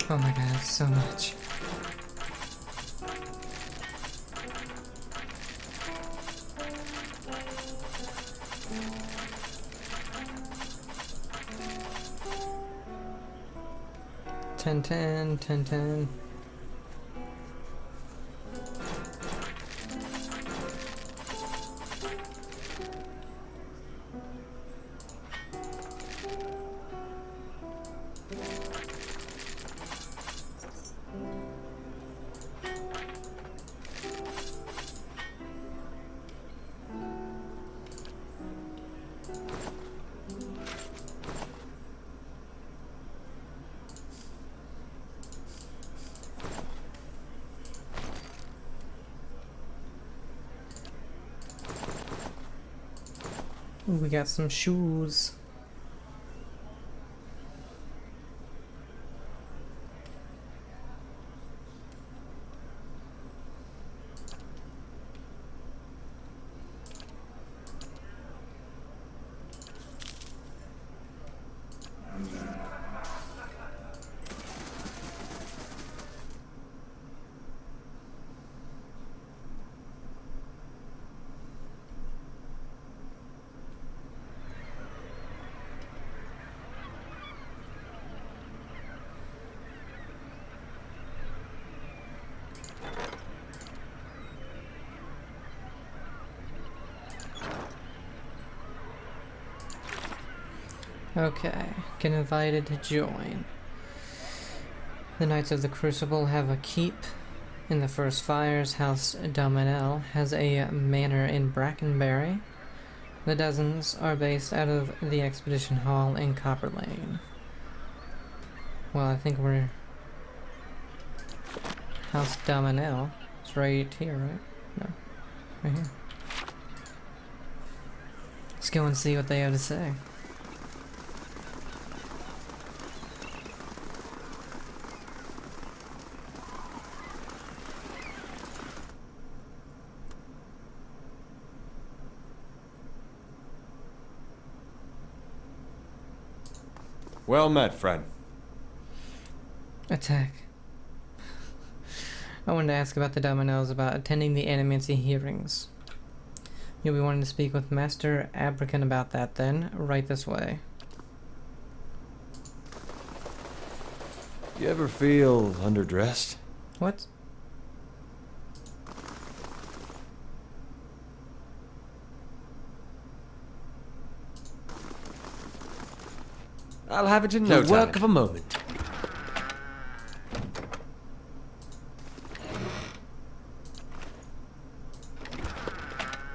Oh my god, so much. Ten. Ooh, we got some shoes. Okay, get invited to join. The Knights of the Crucible have a keep in the First Fires. House Dominel has a manor in Brackenbury. The dozens are based out of the Expedition Hall in Copper Lane. Well, I think we're... House Dominel. It's right here, right? No. Right here. Let's go and see what they have to say. Well met, friend. Attack. I wanted to ask about the Dominoes about attending the Animancy hearings. You'll be wanting to speak with Master Abrakan about that then. Right this way. You ever feel underdressed? What? I'll have it in no The time. work of a moment.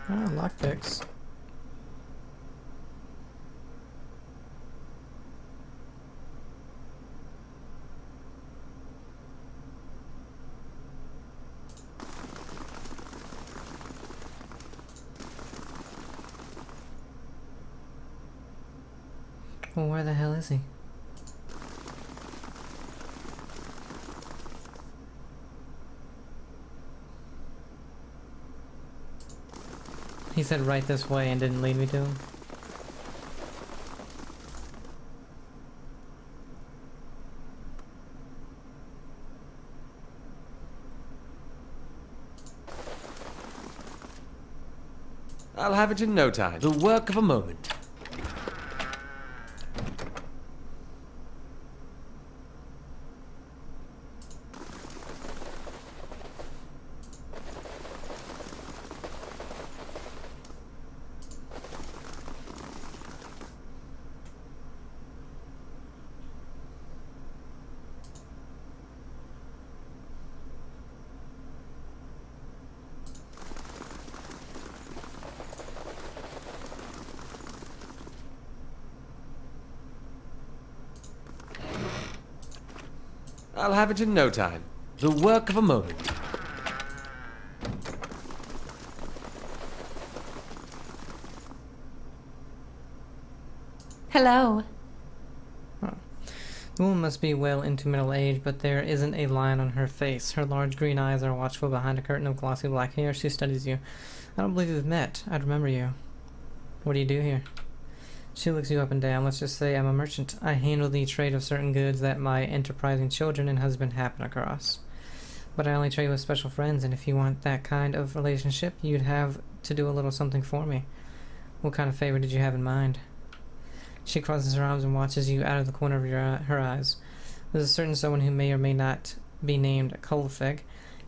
Oh, lockpicks. Well, where the hell is he? He said right this way and didn't lead me to him. I'll have it in no time. The work of a moment. I'll have it in no time. The work of a moment. Hello. The woman must be well into middle age, but there isn't a line on her face. Her large green eyes are watchful behind a curtain of glossy black hair. She studies you. I don't believe we've met. I'd remember you. What do you do here? She looks you up and down. Let's just say I'm a merchant. I handle the trade of certain goods that my enterprising children and husband happen across. But I only trade with special friends, and if you want that kind of relationship, you'd have to do a little something for me. What kind of favor did you have in mind? She crosses her arms and watches you out of the corner of her eyes. There's a certain someone who may or may not be named Kolfeg.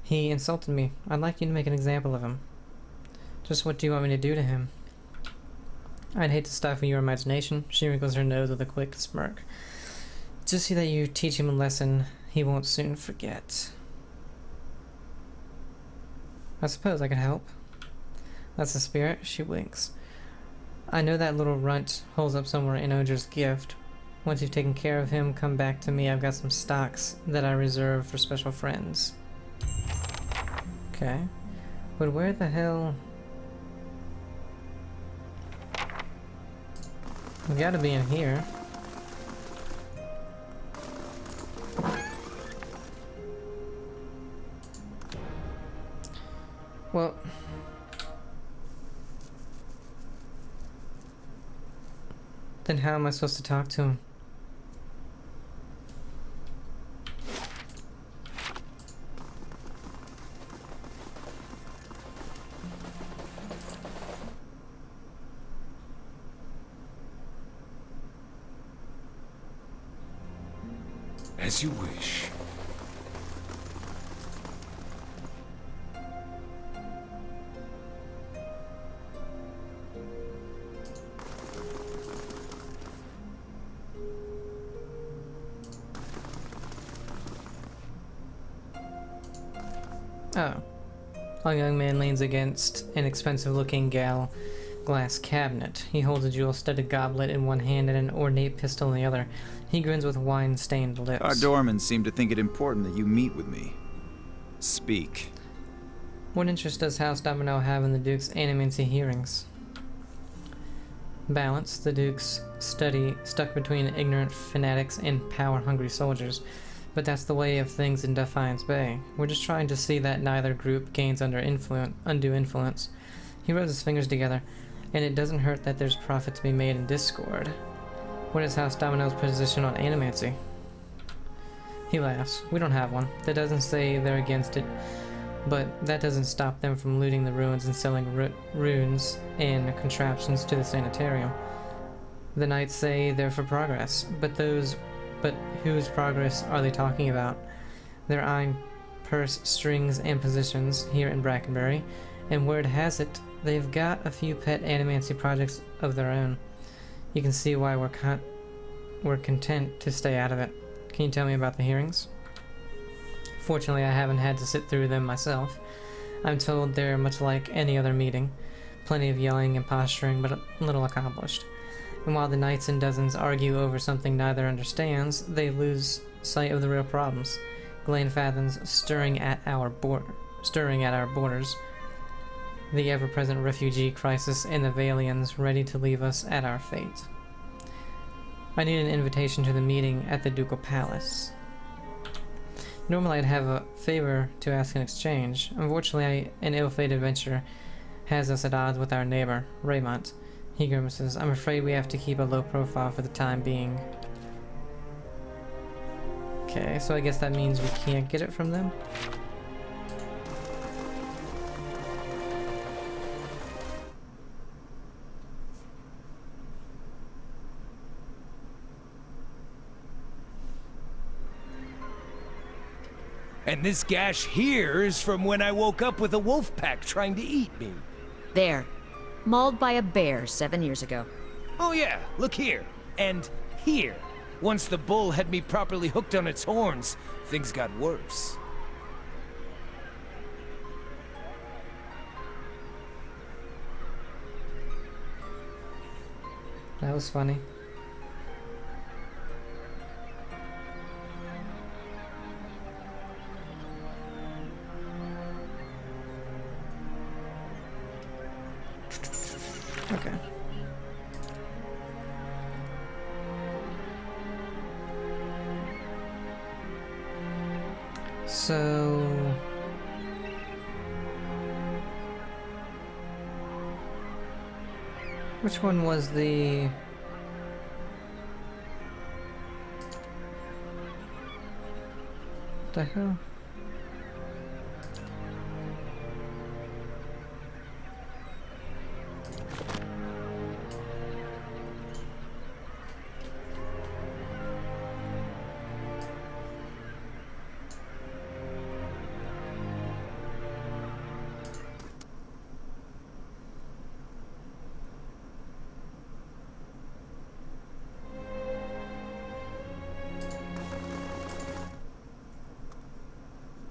He insulted me. I'd like you to make an example of him. Just what do you want me to do to him? I'd hate to stifle your imagination. She wrinkles her nose with a quick smirk. Just see that you teach him a lesson he won't soon forget. I suppose I could help. That's the spirit. She winks. I know that little runt holds up somewhere in Oger's gift. Once you've taken care of him, come back to me. I've got some stocks that I reserve for special friends. Okay. But where the hell... We gotta be in here. Well... Then how am I supposed to talk to him? As you wish. Oh. A young man leans against an expensive-looking glass cabinet. He holds a jewel-studded goblet in one hand and an ornate pistol in the other. He grins with wine-stained lips. Our doormen seem to think it important that you meet with me. Speak. What interest does House Domino have in the Duke's animancy hearings? Balance. The Duke's study stuck between ignorant fanatics and power-hungry soldiers. But that's the way of things in Defiance Bay. We're just trying to see that neither group gains undue influence. He rubs his fingers together, and it doesn't hurt that there's profit to be made in discord. What is House Domino's position on animancy? He laughs. We don't have one. That doesn't say they're against it, but that doesn't stop them from looting the ruins and selling runes and contraptions to the sanitarium. The Knights say they're for progress, but whose progress are they talking about? They're eyeing purse strings and positions here in Brackenbury, and word has it, they've got a few pet animancy projects of their own. You can see why we're content to stay out of it. Can you tell me about the hearings? Fortunately, I haven't had to sit through them myself. I'm told they're much like any other meeting. Plenty of yelling and posturing, but little accomplished. And while the knights and dozens argue over something neither understands, they lose sight of the real problems. Glenfathom's stirring at our borders, the ever-present refugee crisis, and the Valians ready to leave us at our fate. I need an invitation to the meeting at the Ducal Palace. Normally I'd have a favor to ask in exchange. Unfortunately, an ill-fated adventure has us at odds with our neighbor, Raymont. He grimaces. I'm afraid we have to keep a low profile for the time being. Okay, so I guess that means we can't get it from them? And this gash here is from when I woke up with a wolf pack trying to eat me. There. Mauled by a bear 7 years ago. Oh yeah, look here. And here. Once the bull had me properly hooked on its horns, things got worse. That was funny. Okay. So... which one was the... the hell?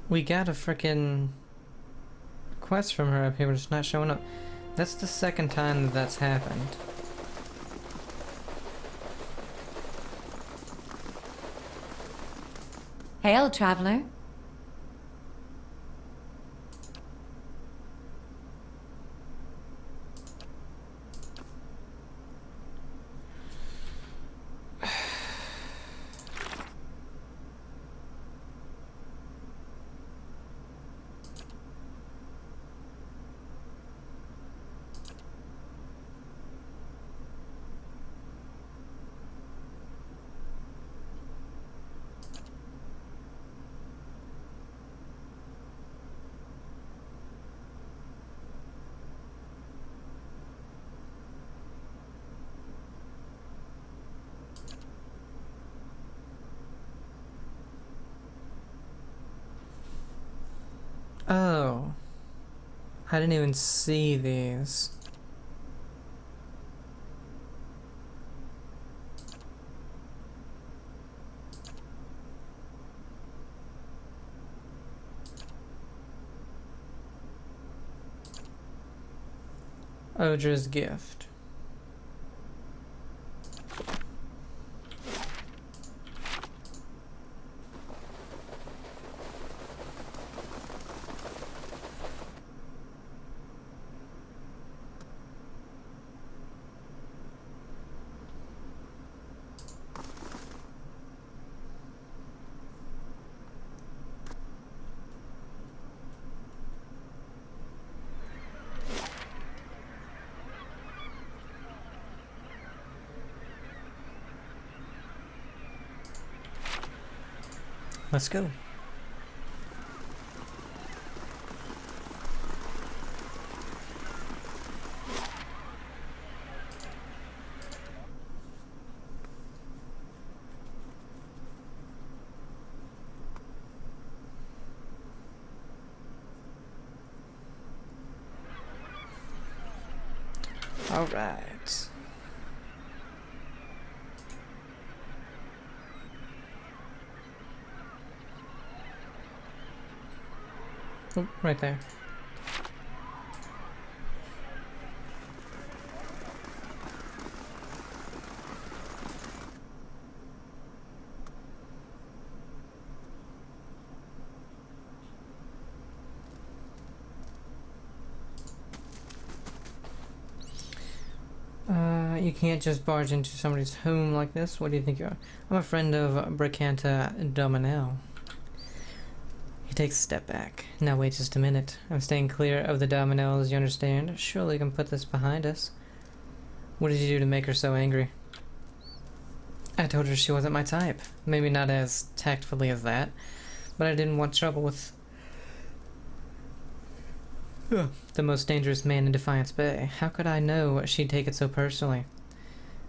We got a frickin' quest from her up here, but it's not showing up. That's the second time that's happened. Hail, traveler. Oh. I didn't even see these. Odra's gift. Let's go. All right. Oh, right there. You can't just barge into somebody's home like this. What do you think you are? I'm a friend of Bricanta Dominel. He takes a step back. Now wait just a minute. I'm staying clear of the Dominels, you understand? Surely you can put this behind us. What did you do to make her so angry? I told her she wasn't my type. Maybe not as tactfully as that, but I didn't want trouble with the most dangerous man in Defiance Bay. How could I know she'd take it so personally?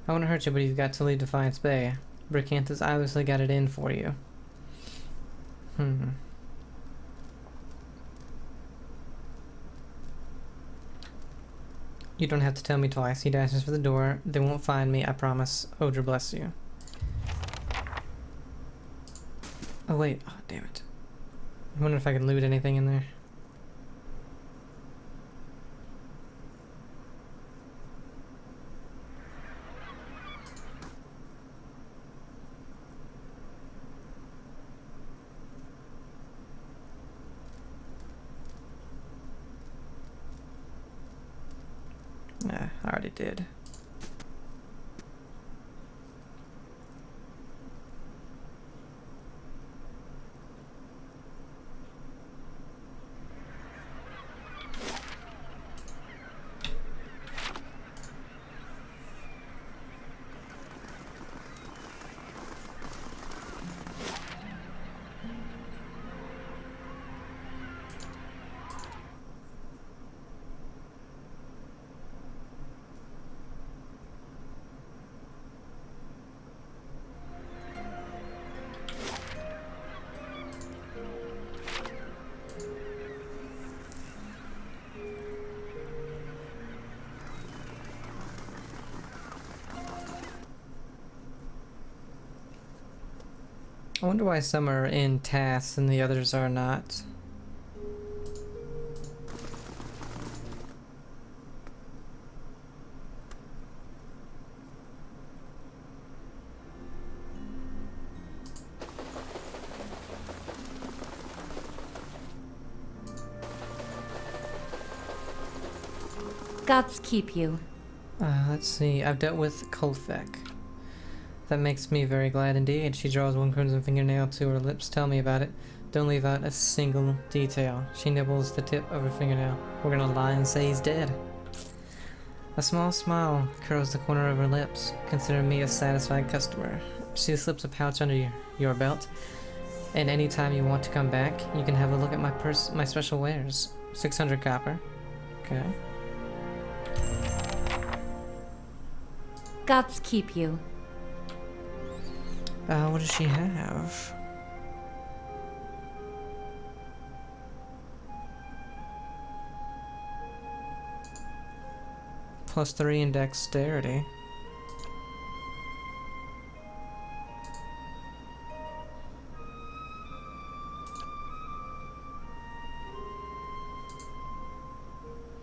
I won't hurt you, but you've got to leave Defiance Bay. Bricanta's obviously got it in for you. You don't have to tell me twice. He dashes for the door. They won't find me, I promise. Odra bless you. Oh wait, oh damn it. I wonder if I can loot anything in there. Nah, I already did. I wonder why some are in tasks and the others are not. Gods keep you. Let's see. I've dealt with Kolfek. That makes me very glad indeed. She draws one crimson fingernail to her lips. Tell me about it. Don't leave out a single detail. She nibbles the tip of her fingernail. We're gonna lie and say he's dead. A small smile curls the corner of her lips. Consider me a satisfied customer. She slips a pouch under your belt. And anytime you want to come back, you can have a look at my my special wares. 600 copper. Okay. Gods keep you. What does she have? +3 in dexterity.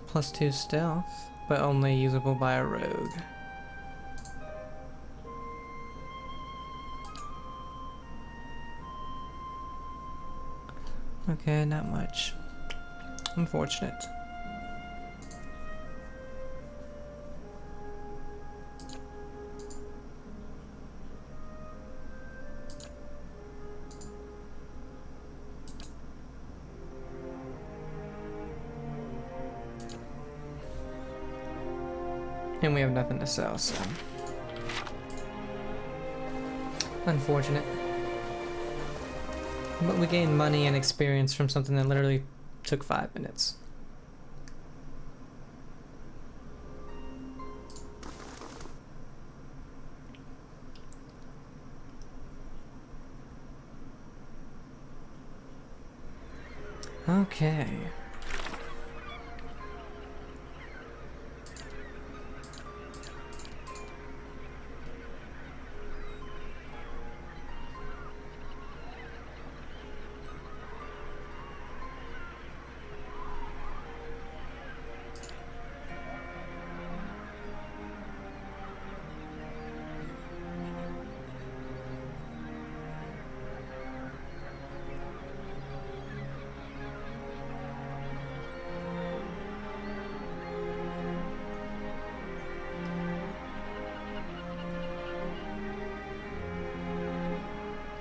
+2 stealth. but only usable by a rogue. Okay, not much. Unfortunate. And we have nothing to sell, so unfortunate. But we gained money and experience from something that literally took 5 minutes. Okay.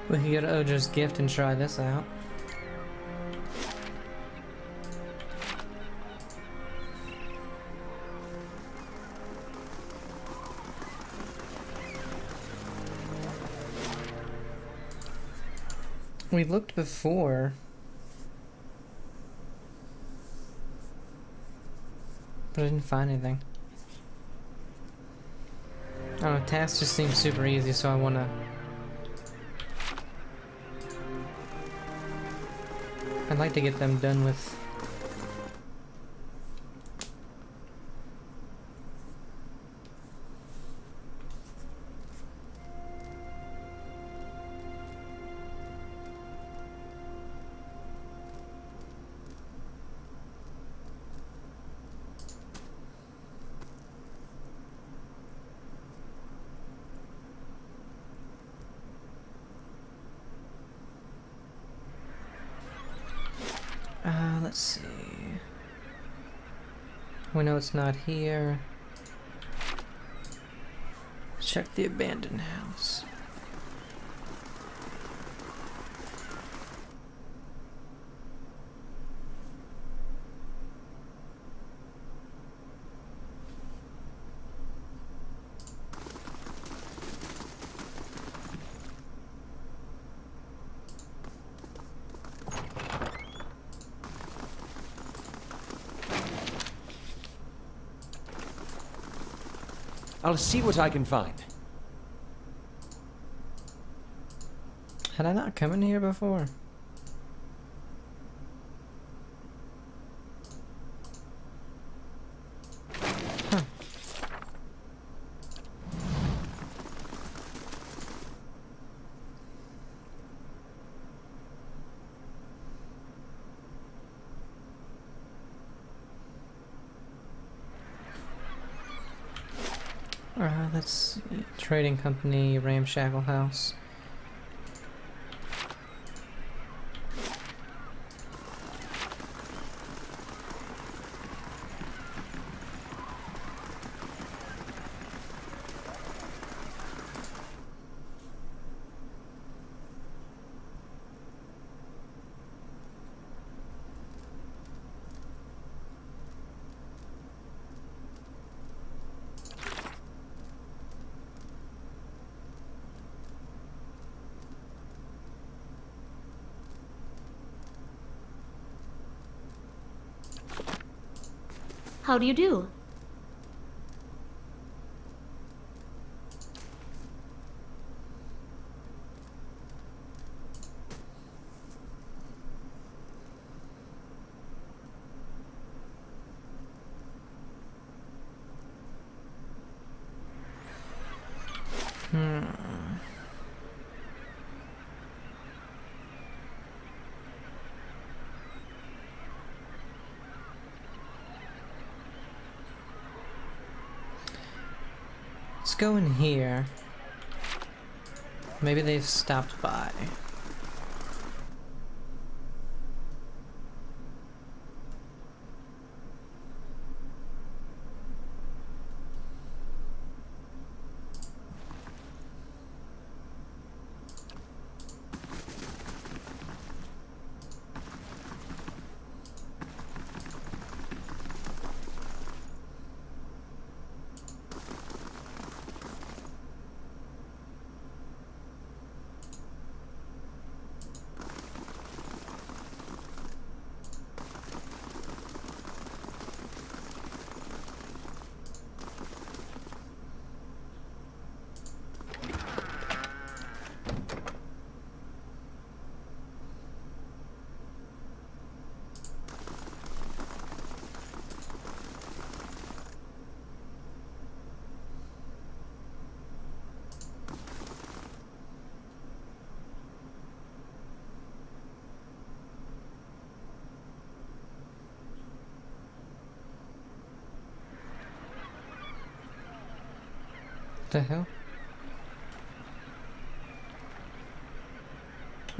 We could get Odra's gift and try this out. We looked before, but I didn't find anything. I don't know, tasks just seem super easy, so I wanna... I'd like to get them done with. Let's see. We know it's not here. Check the abandoned house. I'll see what I can find. Had I not come in here before? Huh. Let's see. Trading company, Ramshackle House. How do you do? go in here. Maybe they've stopped by. The hell?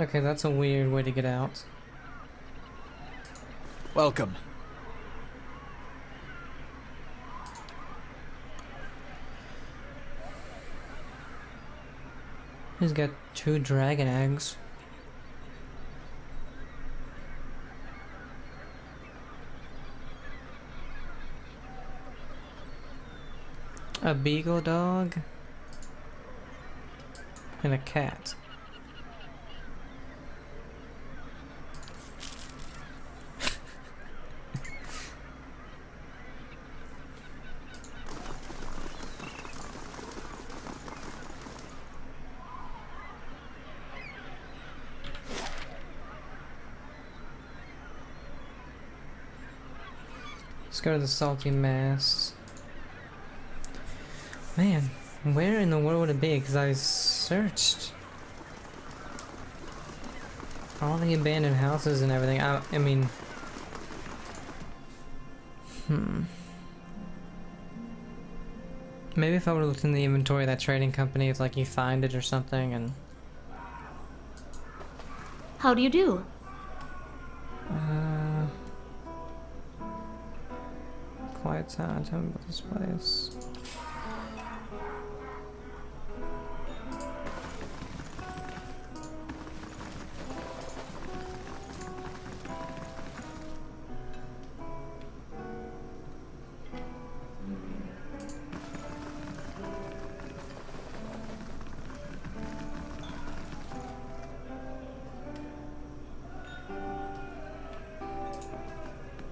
Okay, that's a weird way to get out. Welcome. He's got 2 dragon eggs. A beagle dog and a cat. Let's go to the salty mass. Man, where in the world would it be? Because I searched all the abandoned houses and everything. I mean, maybe if I would have looked in the inventory of that trading company, it's like you find it or something, and How do you do? quiet time. Tell me about this place.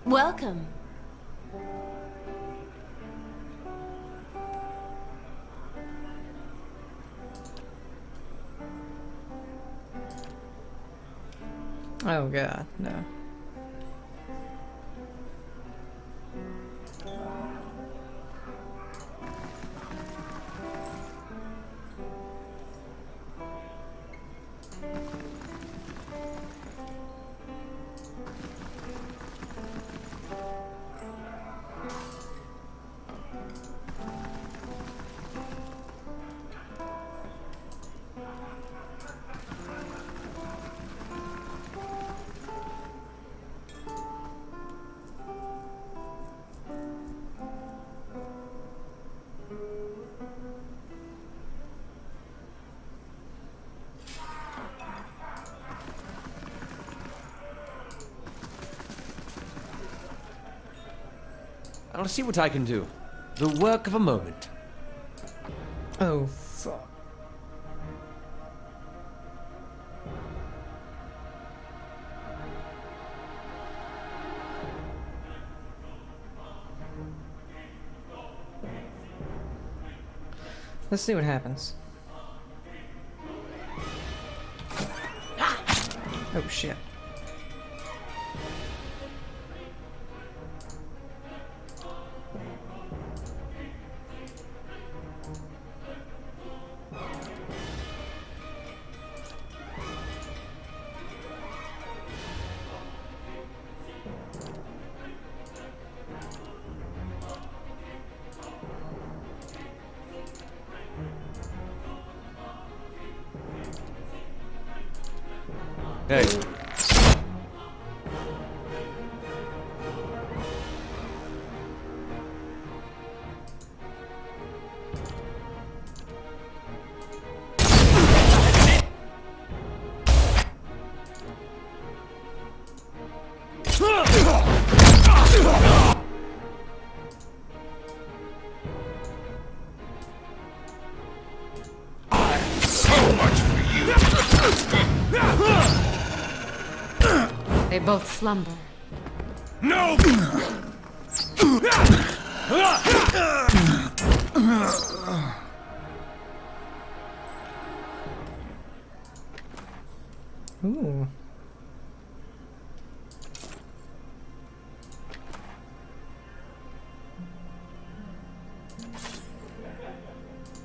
Welcome. Oh god, no. I'll see what I can do. The work of a moment. Oh fuck. Let's see what happens. Oh shit. Hey. They both slumber. No! Ooh.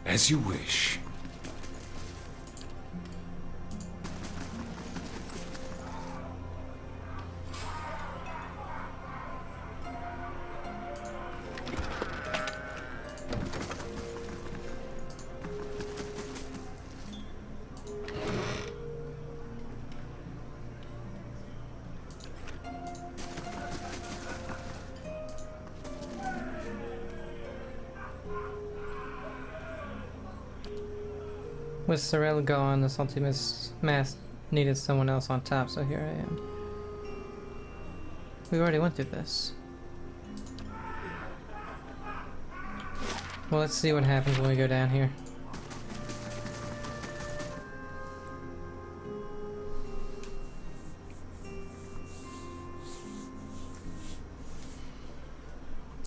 As you wish. With Sorrel gone, the salty mass needed someone else on top, so here I am. We already went through this. Well, let's see what happens when we go down here.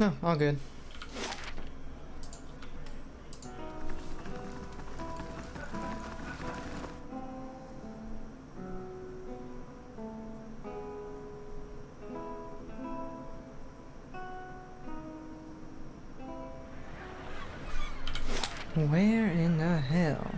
No, all good. Where in the hell?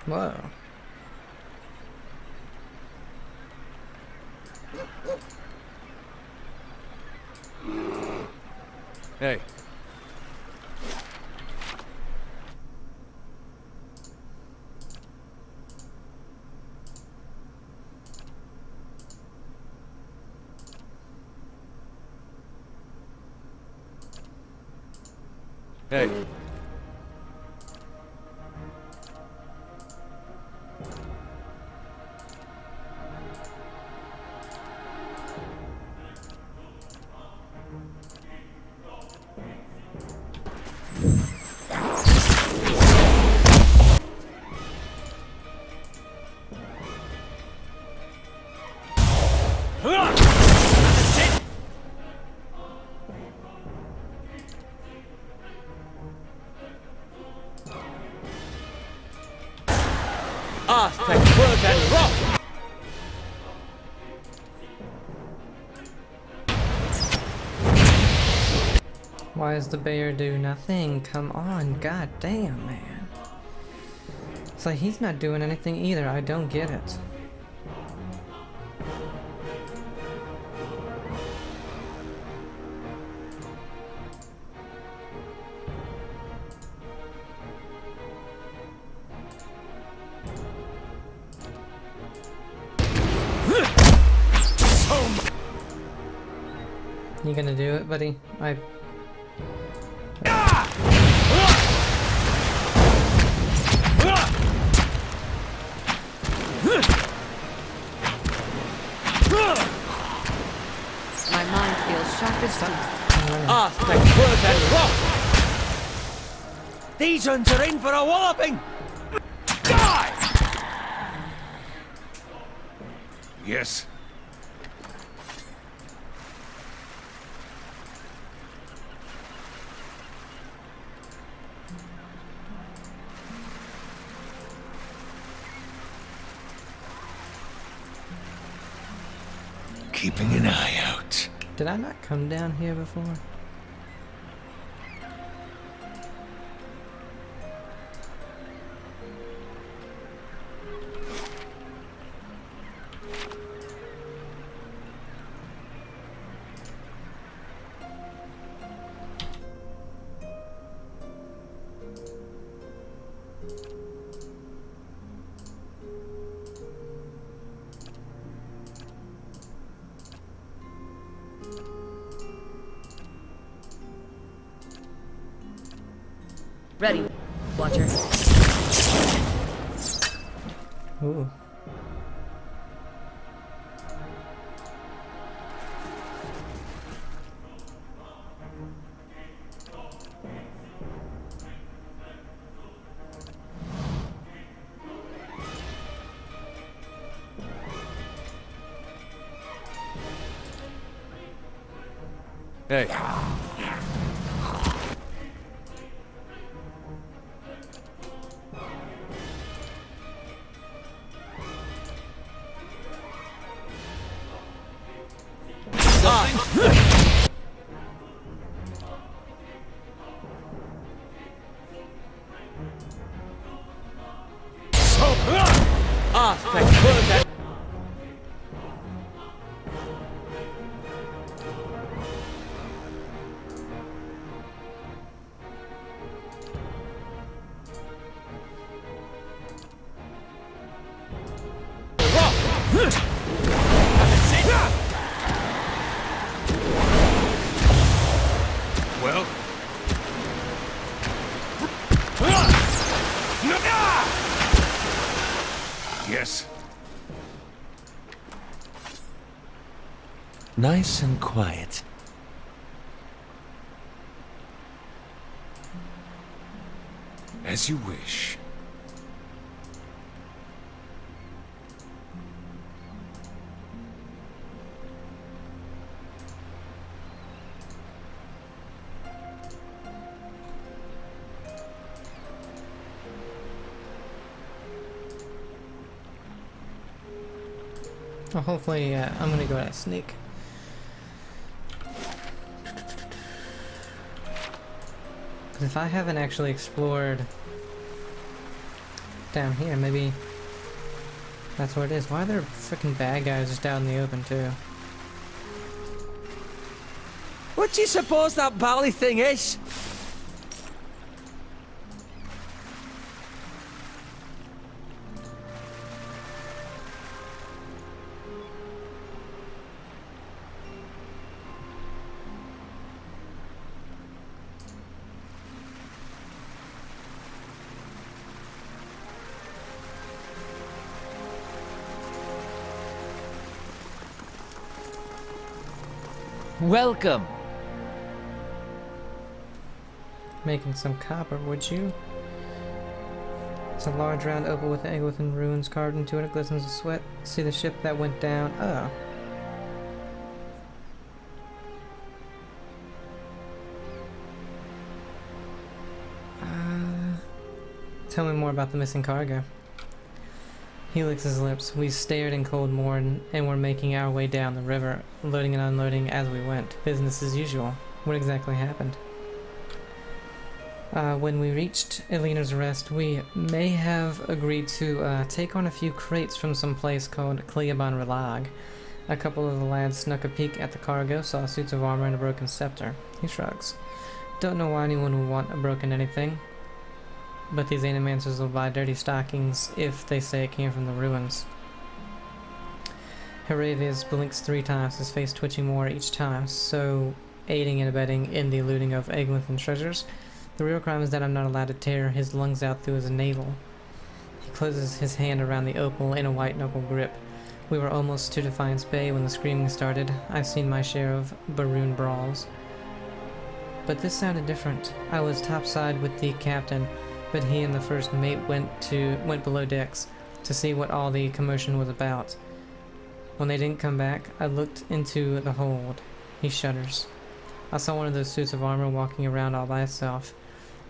Whoa. Hey. Hey. Why does the bear do nothing? Come on, god damn, man. It's like he's not doing anything either. I don't get it. You gonna do it, buddy? My mind feels sharp as steel. These ones are in for a walloping! Yes. Keeping an eye out. Did I not come down here before? Ready, Watcher. Ooh. Hey. Thank God. Well? Yes. Nice and quiet. As you wish. Well, hopefully, I'm gonna go at sneak. Because if I haven't actually explored down here, maybe that's where it is. Why are there freaking bad guys just out in the open, too? What do you suppose that bally thing is? Welcome. Making some copper, would you? It's a large round opal with an egg within runes carved into it. It glistens with sweat. See the ship that went down. Oh. Tell me more about the missing cargo. He licks his lips. We stared in cold mourn and were making our way down the river, loading and unloading as we went. Business as usual. What exactly happened? When we reached Elena's Rest, we may have agreed to take on a few crates from some place called Cleobon Relag. A couple of the lads snuck a peek at the cargo, saw suits of armor and a broken scepter. He shrugs. Don't know why anyone would want a broken anything, but these animancers will buy dirty stockings if they say it came from the ruins. Heravius blinks 3 times, his face twitching more each time, so aiding and abetting in the looting of Eglinton treasures. The real crime is that I'm not allowed to tear his lungs out through his navel. He closes his hand around the opal in a white-knuckle grip. We were almost to Defiance Bay when the screaming started. I've seen my share of Baroon brawls, but this sounded different. I was topside with the captain, but he and the first mate went below decks to see what all the commotion was about. When they didn't come back, I looked into the hold. He shudders. I saw one of those suits of armor walking around all by itself.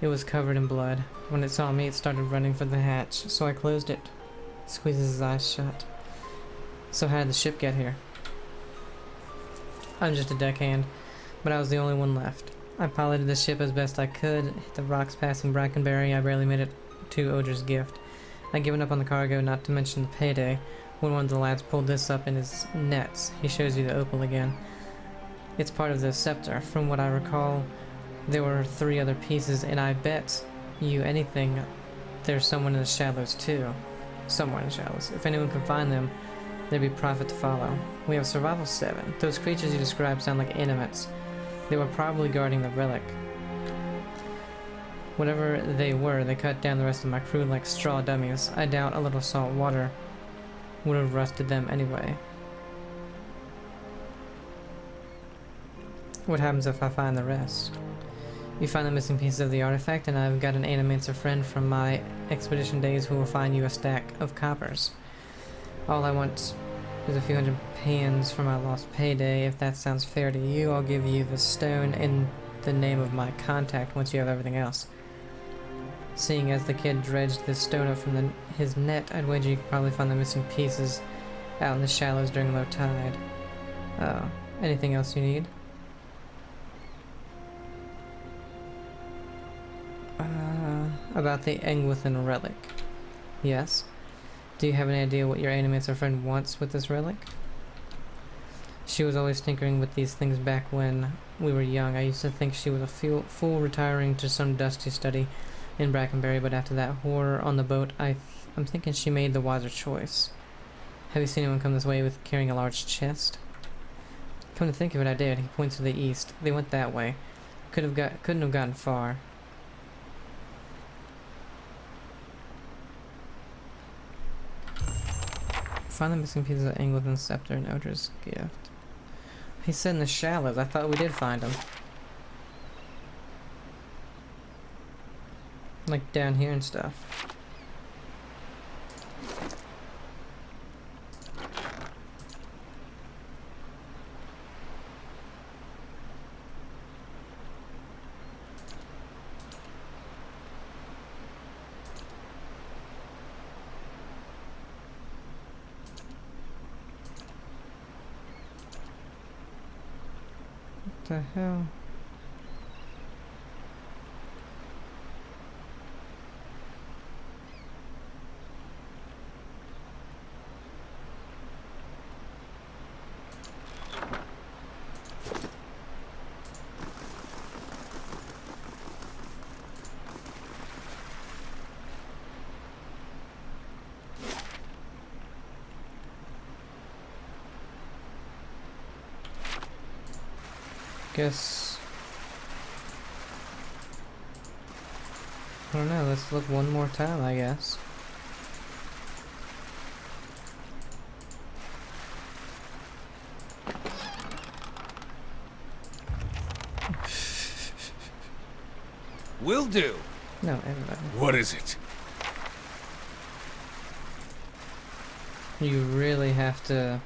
It was covered in blood. When it saw me, it started running for the hatch, so I closed it. Squeezes his eyes shut. So how did the ship get here? I'm just a deckhand, but I was the only one left. I piloted the ship as best I could, hit the rocks passing Brackenberry. I barely made it to Odger's gift. I'd given up on the cargo, not to mention the payday, when one of the lads pulled this up in his nets. He shows you the opal again. It's part of the scepter. From what I recall, there were 3 other pieces, and I bet you anything there's someone in the shallows too. Somewhere in the shallows. If anyone can find them, there'd be profit to follow. We have survival 7. Those creatures you described sound like animates. They were probably guarding the relic. Whatever they were, they cut down the rest of my crew like straw dummies. I doubt a little salt water would have rusted them anyway. What happens if I find the rest? You find the missing pieces of the artifact, and I've got an animancer friend from my expedition days who will find you a stack of coppers. All I want is a few hundred pans for my lost payday. If that sounds fair to you, I'll give you the stone in the name of my contact once you have everything else. Seeing as the kid dredged this stone up from his net, I'd wager you could probably find the missing pieces out in the shallows during low tide. Oh, anything else you need? About the Engwithan relic. Yes. Do you have any idea what your animancer friend wants with this relic? She was always tinkering with these things back when we were young. I used to think she was a fool retiring to some dusty study in Brackenbury, but after that horror on the boat, I'm thinking she made the wiser choice. Have you seen anyone come this way with carrying a large chest? Come to think of it, I did. He points to the east. They went that way. Couldn't have gotten far. Find the missing pieces of Anglican scepter and Odra's gift. He said in the shallows. I thought we did find them. Like down here and stuff. What the hell? Guess I don't know, let's look one more time, I guess. Will do. No, everybody. What is it? You really have to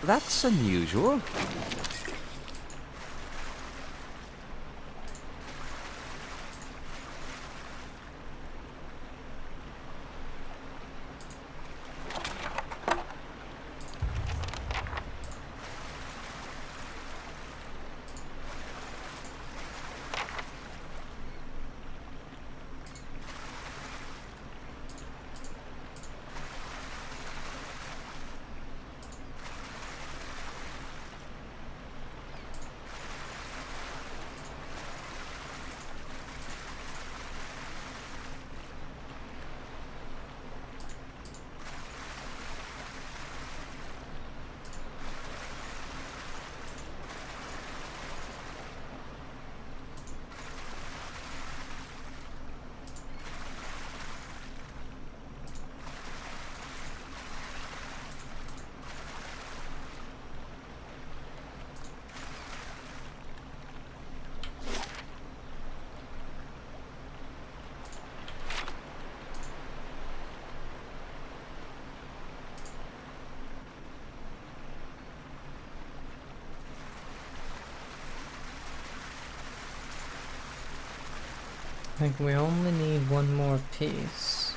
That's unusual. I think we only need one more piece.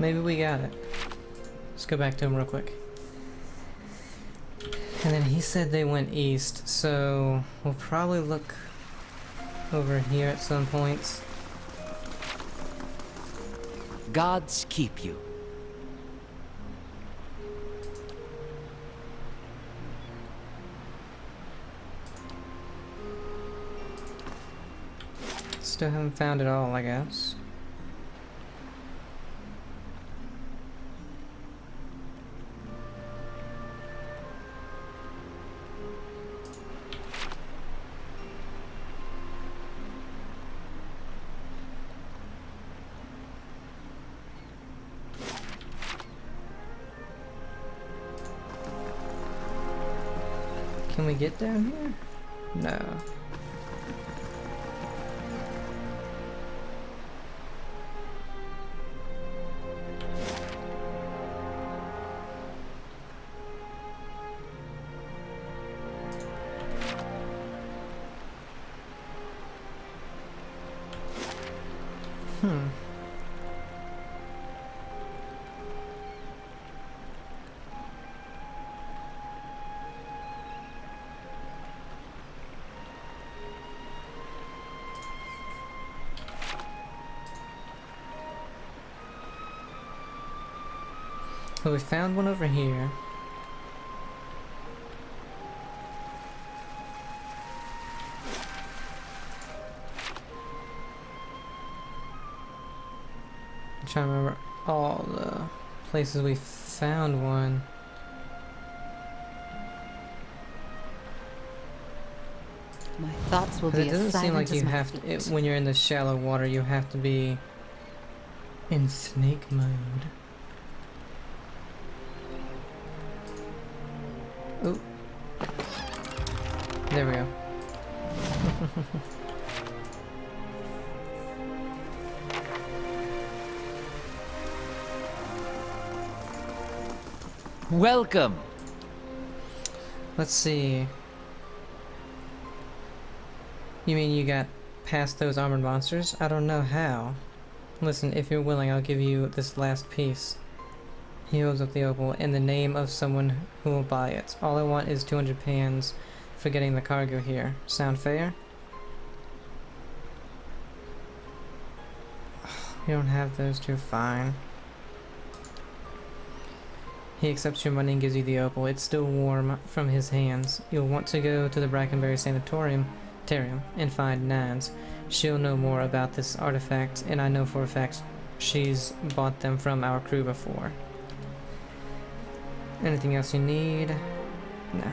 maybe we got it. Let's go back to him real quick. And then he said they went east, so we'll probably look over here at some points. Gods keep you. Still haven't found it all, I guess. Can we get down here? No. So we found one over here. I'm trying to remember all the places we found one. My thoughts will 'Cause be it as doesn't seem silent like as you my have feet. to, when you're in the shallow water, you have to be in snake mode. Oh. There we go. Welcome. Let's see. You mean you got past those armored monsters? I don't know how. Listen, if you're willing, I'll give you this last piece. He holds up the opal in the name of someone who will buy it. All I want is 200 pans for getting the cargo here. Sound fair? You don't have those two, fine. He accepts your money and gives you the opal. It's still warm from his hands. You'll want to go to the Brackenberry Sanatorium and find Nines. She'll know more about this artifact, and I know for a fact she's bought them from our crew before. Anything else you need? No.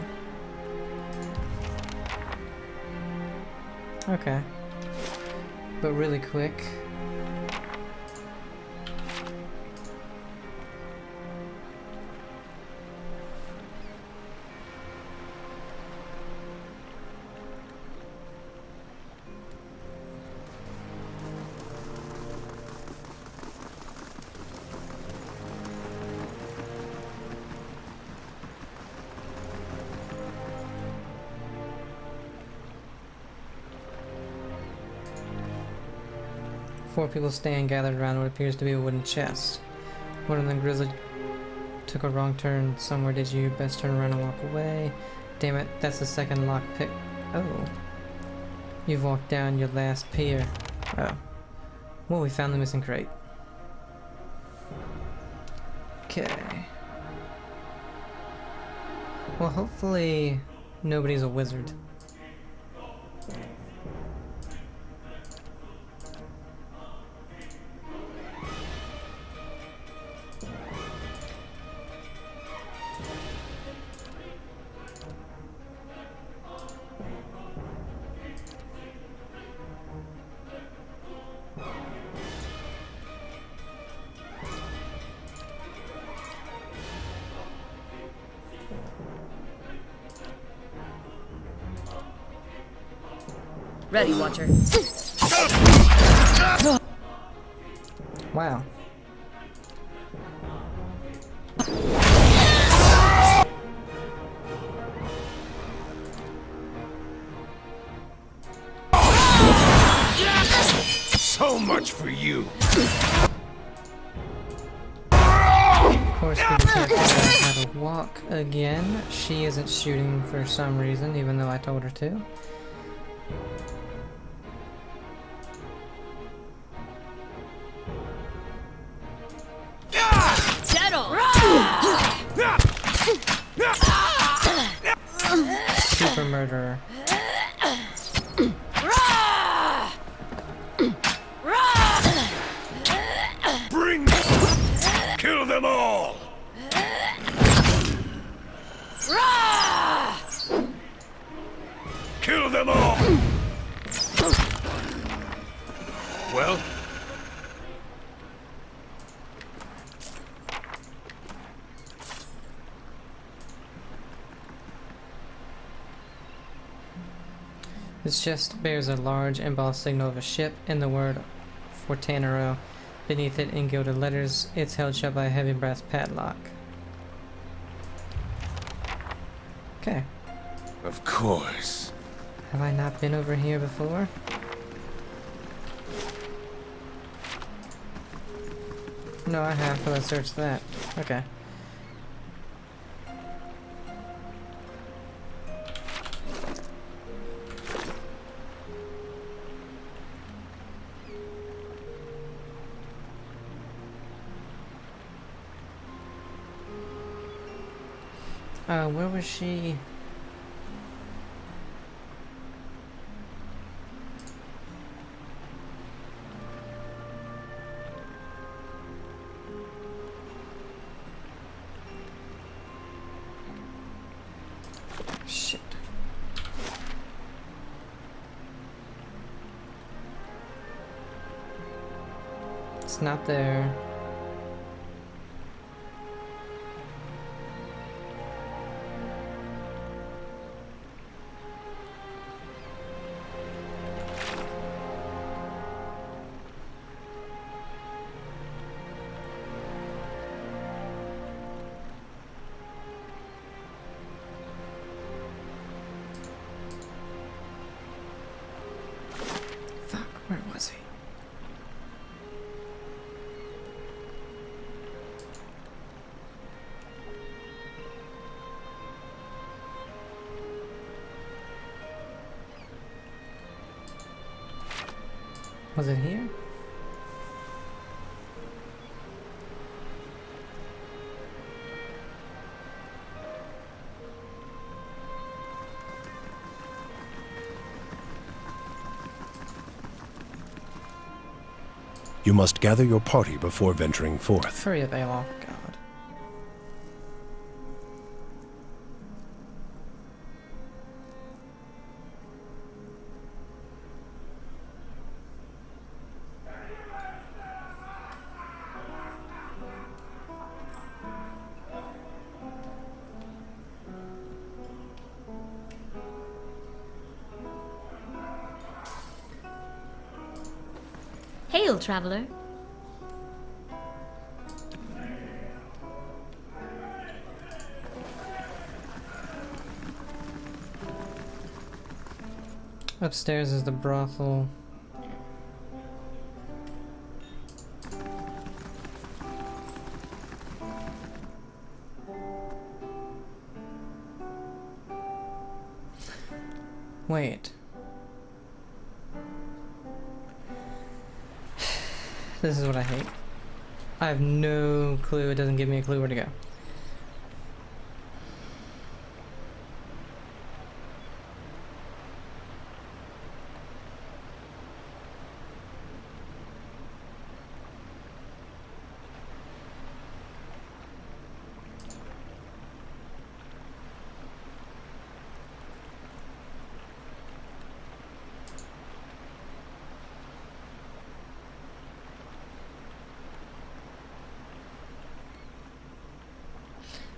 Okay. But really quick. Four people stand gathered around what appears to be a wooden chest. One of them, Grizzly, took a wrong turn somewhere. Did you best turn around and walk away? Damn it, that's the second lockpick. Oh. You've walked down your last pier. Oh. Well, we found the missing crate. Okay. Well, hopefully nobody's a wizard. Ready, Watcher. Wow. So much for you. course, we just have to learn how to walk again. She isn't shooting for some reason, even though I told her to. Settle! Super murderer. Bring! Kill them all! Kill them all! Well? This chest bears a large embossed signal of a ship and the word Fortanero beneath it in gilded letters. It's held shut by a heavy brass padlock. Okay. Of course. Have I not been over here before? No, I have, but I searched that. Okay. Where was she? Shit. It's not there. Fuck, where was he? Was it here? You must gather your party before venturing forth. Hurry up, Aloy. God. Hail, traveler. Upstairs is the brothel. Wait. This is what I hate. I have no clue. It doesn't give me a clue where to go.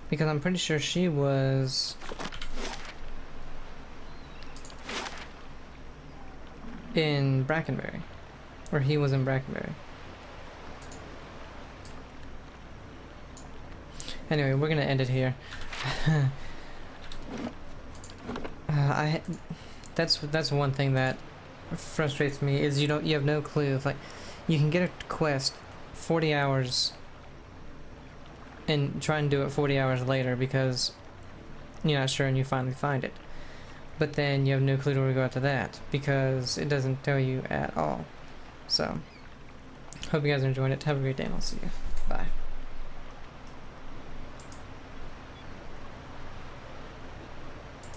Because I'm pretty sure she was in Brackenberry. Or he was in Brackenberry. Anyway, we're gonna end it here. That's one thing that frustrates me is you have no clue. It's like you can get a quest 40 hours and try and do it 40 hours later because you're not sure and you finally find it. But then you have no clue to regard to that because it doesn't tell you at all. So, hope you guys are enjoying it. Have a great day and I'll see you. Bye.